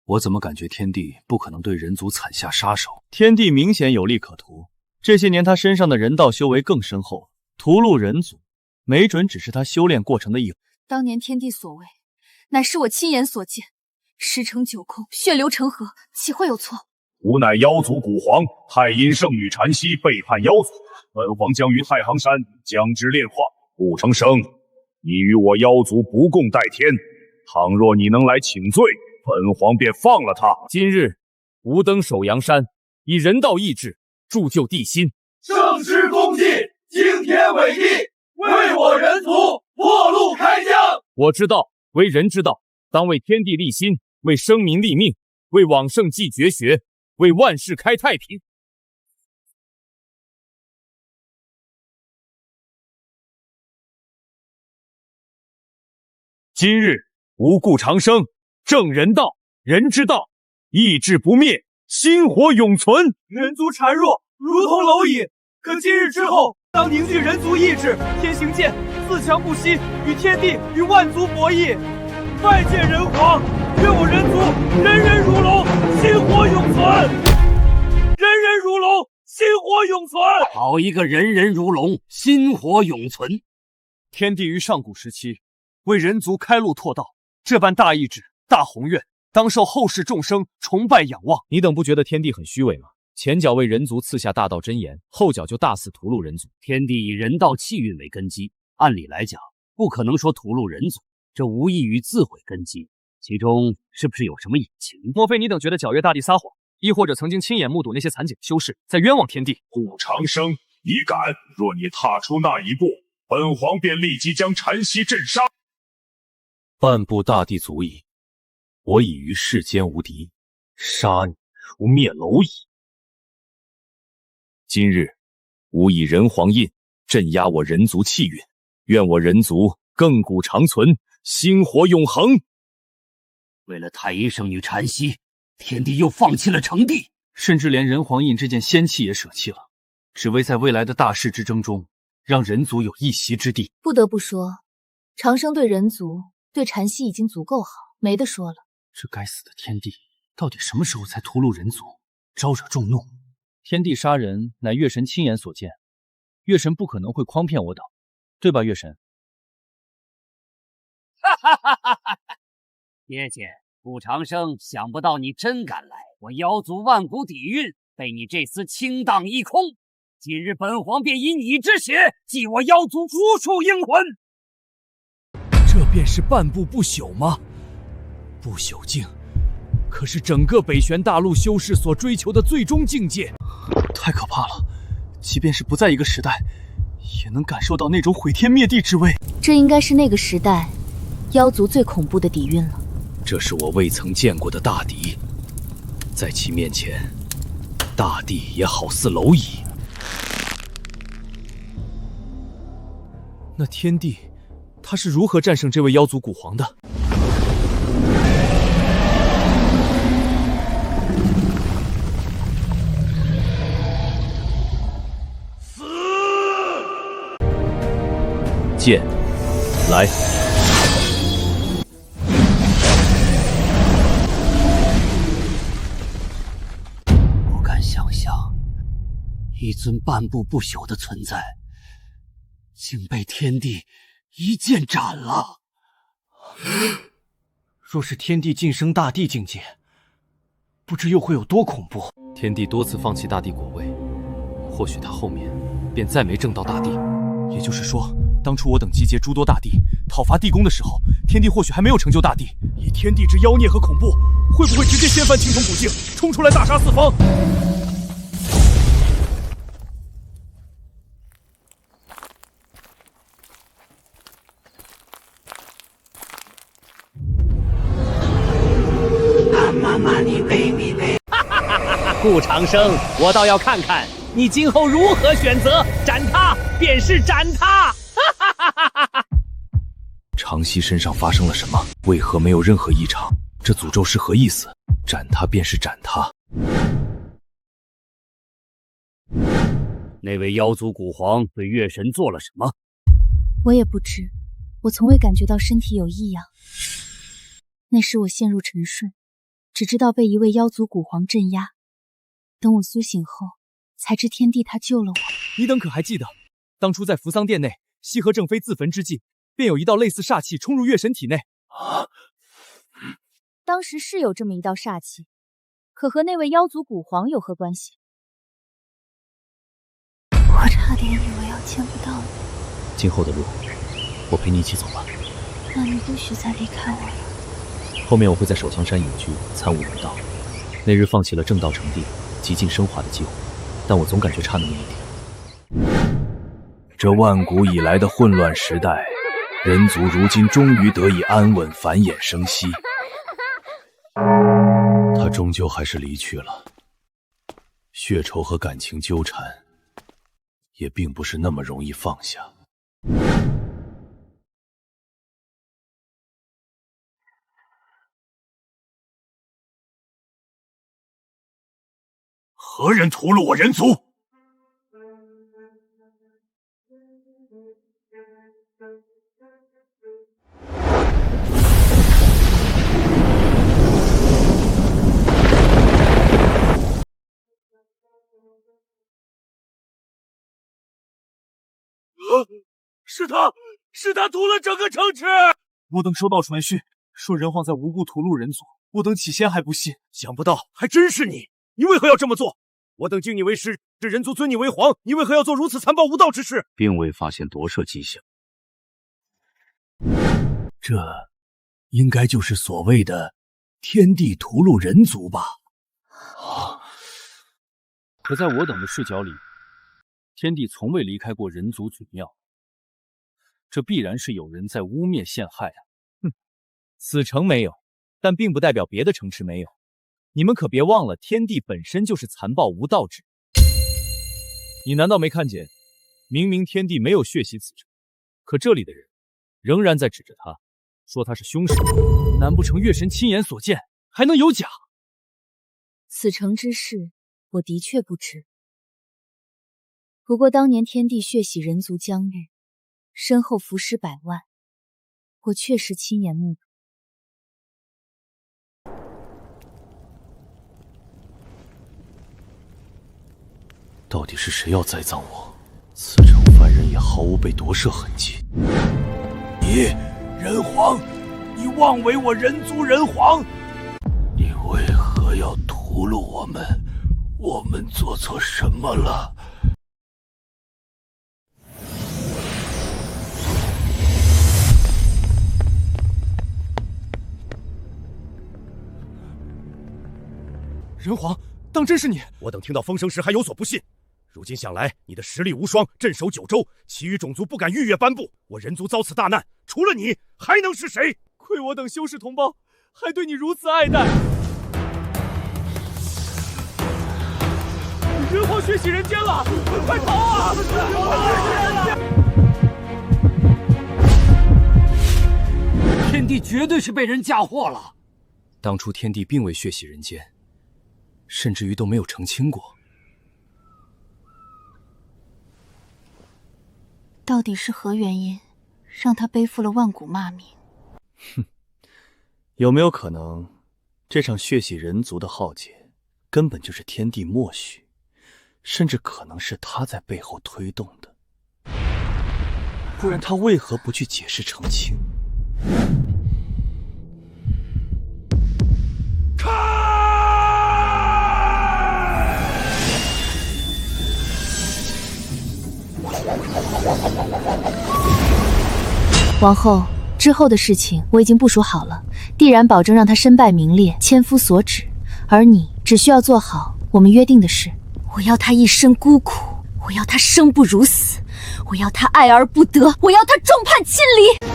我怎么感觉天帝不可能对人族惨下杀手？天帝明显有利可图，这些年他身上的人道修为更深厚，屠戮人族，没准只是他修炼过程的一环。当年天帝所为，乃是我亲眼所见，石成九空，血流成河，岂会有错？吾乃妖族古皇，太阴圣女禅曦背叛妖族，本皇将于太行山将之炼化。顾长生，你与我妖族不共戴天，倘若你能来请罪，本皇便放了他。今日吾登首阳山，以人道意志铸就地心。圣师功绩，惊天伟地，为我人族破路开疆。我知道，为人之道，当为天地立心，为生民立命，为往圣继绝学，为万世开太平。今日吾故长生，正人道，人之道，意志不灭，心火永存。人族孱弱，如同蝼蚁，可今日之后，当凝聚人族意志，天行健，自强不息，与天地与万族博弈。拜见人皇，愿我人族人人如龙，心火永存。人人如龙，心火永存。好一个人人如龙，心火永存！天帝于上古时期为人族开路拓道，这般大意志、大宏愿，当受后世众生崇拜仰望。你等不觉得天帝很虚伪吗？前脚为人族赐下大道真言，后脚就大肆屠戮人族。天帝以人道气运为根基，按理来讲，不可能说屠戮人族，这无异于自毁根基。其中是不是有什么隐情？莫非你等觉得皎月大帝撒谎，亦或者曾经亲眼目睹那些残景修士在冤枉天帝？顾长生，你敢！若你踏出那一步，本皇便立即将禅息镇杀。半步大地足矣，我已于世间无敌，杀你如灭蝼蚁。今日吾以人皇印镇压我人族气运，愿我人族亘古长存，薪火永恒。为了太阴圣女禅息，天帝又放弃了成帝，甚至连人皇印这件仙器也舍弃了，只为在未来的大势之争中，让人族有一席之地。不得不说，长生对人族、对禅息已经足够好，没得说了。这该死的天帝，到底什么时候才屠戮人族，招惹众怒？天帝杀人乃月神亲眼所见，月神不可能会诓骗我等，对吧，月神？爹姐，顾长生，想不到你真敢来！我妖族万古底蕴被你这厮倾荡一空，今日本皇便以你之血祭我妖族无数英魂。这便是半步不朽吗？不朽境，可是整个北玄大陆修士所追求的最终境界。太可怕了，即便是不在一个时代，也能感受到那种毁天灭地之威。这应该是那个时代妖族最恐怖的底蕴了。这是我未曾见过的大敌，在其面前，大地也好似蝼蚁。那天帝，他是如何战胜这位妖族古皇的？剑，来！不敢想象，一尊半步不朽的存在，竟被天帝一剑斩了。若是天帝晋升大帝境界，不知又会有多恐怖。天帝多次放弃大帝果位，或许他后面便再没证到大帝。也就是说，当初我等集结诸多大帝讨伐地宫的时候，天帝或许还没有成就大帝。以天帝之妖孽和恐怖，会不会直接掀翻青铜古境，冲出来大杀四方？顾长生，我倒要看看你今后如何选择，斩他便是斩他！长息身上发生了什么？为何没有任何异常？这诅咒是何意思？斩他便是斩他。那位妖族古皇对月神做了什么？我也不知，我从未感觉到身体有异样。那时我陷入沉睡，只知道被一位妖族古皇镇压。等我苏醒后，才知天帝他救了我。你等可还记得，当初在扶桑殿内，羲和正妃自焚之际，便有一道类似煞气冲入月神体内。当时是有这么一道煞气，可和那位妖族古皇有何关系？我差点以为要见不到你。今后的路，我陪你一起走吧。那你不许再离开我了。后面我会在守藏山隐居，参悟人道。那日放弃了正道成帝、极尽升华的机会，但我总感觉差那么一点。这万古以来的混乱时代，人族如今终于得以安稳繁衍生息。他终究还是离去了，血仇和感情纠缠，也并不是那么容易放下。何人屠戮我人族？是他屠了整个城池！我等收到传讯，说人皇在无故屠戮人族，我等起先还不信，想不到还真是你！你为何要这么做？我等敬你为师，这人族尊你为皇，你为何要做如此残暴无道之事？并未发现夺舍迹象。这应该就是所谓的天地屠戮人族吧？可在我等的视角里，天帝从未离开过人族祖庙，这必然是有人在污蔑陷害啊！哼，此城没有，但并不代表别的城池没有。你们可别忘了，天帝本身就是残暴无道之。你难道没看见？明明天帝没有血洗此城，可这里的人仍然在指着他，说他是凶手。难不成月神亲眼所见，还能有假？此城之事，我的确不知。不过当年天帝血洗人族疆域，身后伏尸百万，我确实亲眼目睹。到底是谁要栽赃我？此城凡人也毫无被夺舍痕迹。你人皇，你妄为我人族人皇！你为何要屠戮我们？我们做错什么了？人皇，当真是你！我等听到风声时还有所不信，如今想来，你的实力无双，镇守九州，其余种族不敢逾越颁布。我人族遭此大难，除了你，还能是谁？亏我等修士同胞，还对你如此爱戴。人皇血洗人间了，快逃啊！人皇血洗人间！天帝绝对是被人嫁祸了。当初天帝并未血洗人间，甚至于都没有澄清过。到底是何原因，让他背负了万古骂名？哼，有没有可能，这场血洗人族的浩劫，根本就是天帝默许，甚至可能是他在背后推动的？不然他为何不去解释澄清？王后，之后的事情我已经部署好了，必然保证让他身败名裂，千夫所指。而你只需要做好我们约定的事。我要他一生孤苦，我要他生不如死，我要他爱而不得，我要他众叛亲离。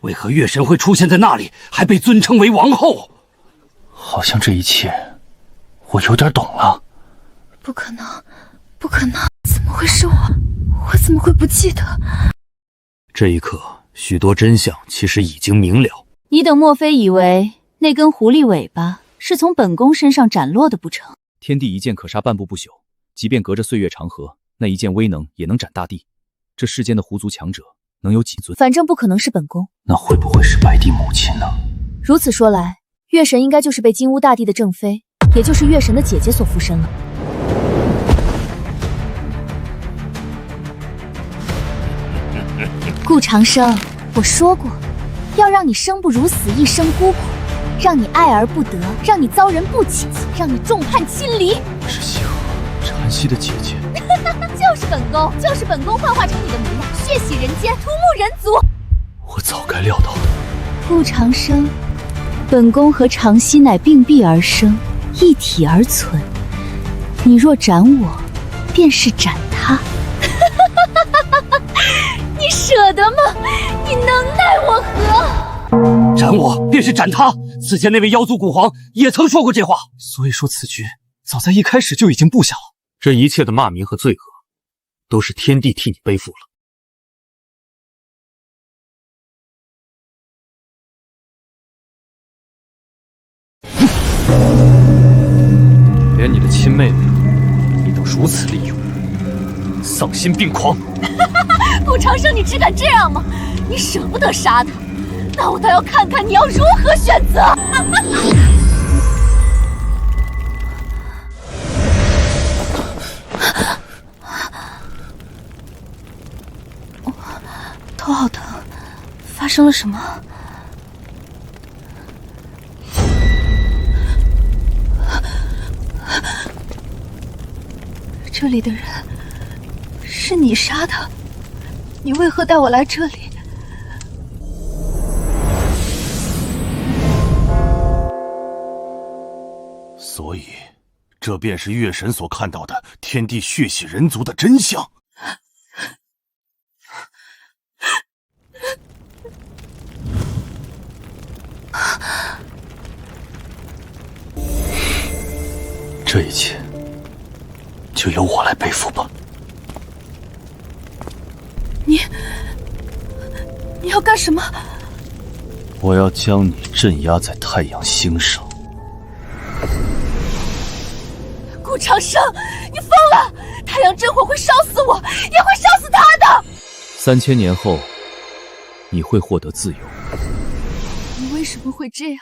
为何月神会出现在那里，还被尊称为王后？好像这一切，我有点懂了。不可能，不可能！怎么会是我？我怎么会不记得？这一刻，许多真相其实已经明了。你等莫非以为那根狐狸尾巴是从本宫身上斩落的不成？天地一剑可杀半步不朽，即便隔着岁月长河，那一剑威能也能斩大地。这世间的狐族强者能有几尊？反正不可能是本宫。那会不会是白帝母亲呢？如此说来，月神应该就是被金乌大帝的正妃，也就是月神的姐姐所附身了。顾长生，我说过，要让你生不如死，一生孤苦，让你爱而不得，让你遭人不起，让你众叛亲离。是星河禅曦的姐姐。就是本宫，就是本宫幻化成你的模样，血洗人间，屠戮人族。我早该料到。顾长生，本宫和长曦乃并臂而生，一体而存。你若斩我，便是斩他。你舍得吗？你能奈我何？斩我便是斩他。此前那位妖族古皇也曾说过这话。所以说此局早在一开始就已经布下了。这一切的骂名和罪恶，都是天帝替你背负了。连你的亲妹妹，你都如此利用，丧心病狂！顾长生，你只敢这样吗？你舍不得杀他，那我倒要看看你要如何选择。头好疼，发生了什么？这里的人是你杀的，你为何带我来这里？所以，这便是月神所看到的天地血洗人族的真相。这一切就由我来背负吧。你要干什么？我要将你镇压在太阳星上。顾长生，你疯了！太阳真火会烧死我，也会烧死他的。3000年后，你会获得自由。你为什么会这样？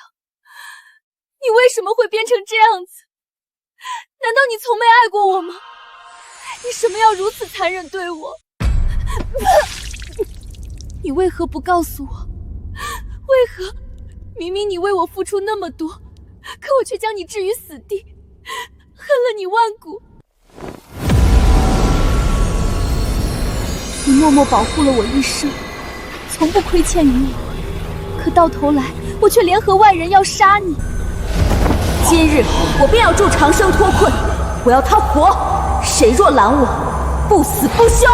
你为什么会变成这样子？难道你从没爱过我吗？你什么要如此残忍对我？你为何不告诉我？为何明明你为我付出那么多，可我却将你置于死地，恨了你万古？你默默保护了我一生，从不亏欠于我，可到头来我却联合外人要杀你。今日我便要助长生脱困，我要他活，谁若拦我，不死不休！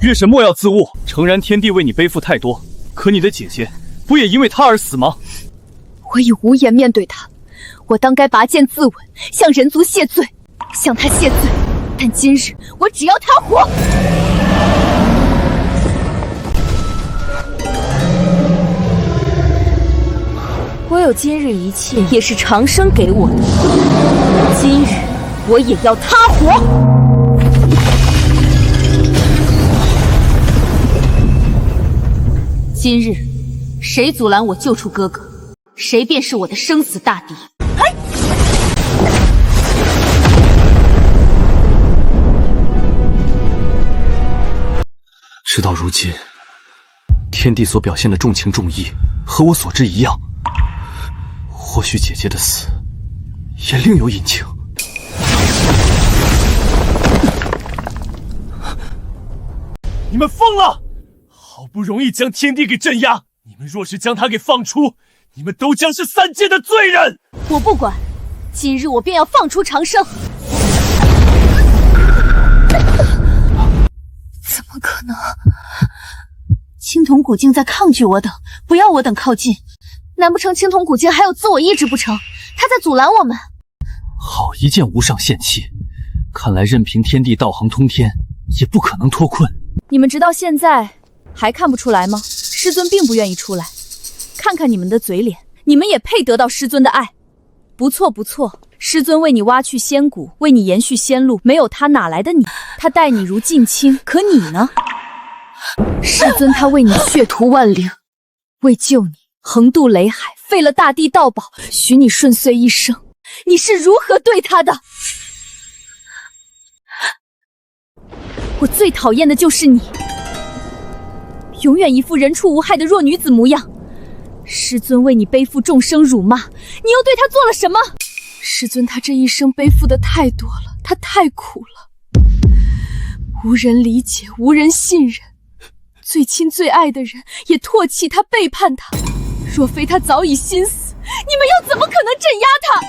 月神莫要自误，诚然天帝为你背负太多，可你的姐姐不也因为他而死吗？我已无颜面对他，我当该拔剑自刎，向人族谢罪，向他谢罪。但今日我只要他活。我有今日一切，也是长生给我的。今日我也要他活。今日谁阻拦我救出哥哥，谁便是我的生死大敌。事到如今，天帝所表现的重情重义，和我所知一样。或许姐姐的死也另有隐情。你们疯了！好不容易将天帝给镇压，你们若是将他给放出，你们都将是3界的罪人。我不管，今日我便要放出长生。怎么可能？青铜古镜在抗拒我等，不要我等靠近。难不成青铜古镜还有自我意志不成？他在阻拦我们。好一件无上仙气，看来任凭天地道行通天，也不可能脱困。你们直到现在还看不出来吗？师尊并不愿意出来。看看你们的嘴脸，你们也配得到师尊的爱。不错不错，师尊为你挖去仙骨，为你延续仙路，没有他哪来的你？他待你如近亲，可你呢？师尊他为你血屠万灵，为救你横渡雷海，废了大地道宝，许你顺遂一生，你是如何对他的？我最讨厌的就是你，永远一副人畜无害的弱女子模样。师尊为你背负众生辱骂，你又对他做了什么？师尊他这一生背负的太多了，他太苦了，无人理解，无人信任，最亲最爱的人也唾弃他，背叛他。若非他早已心死，你们又怎么可能镇压他？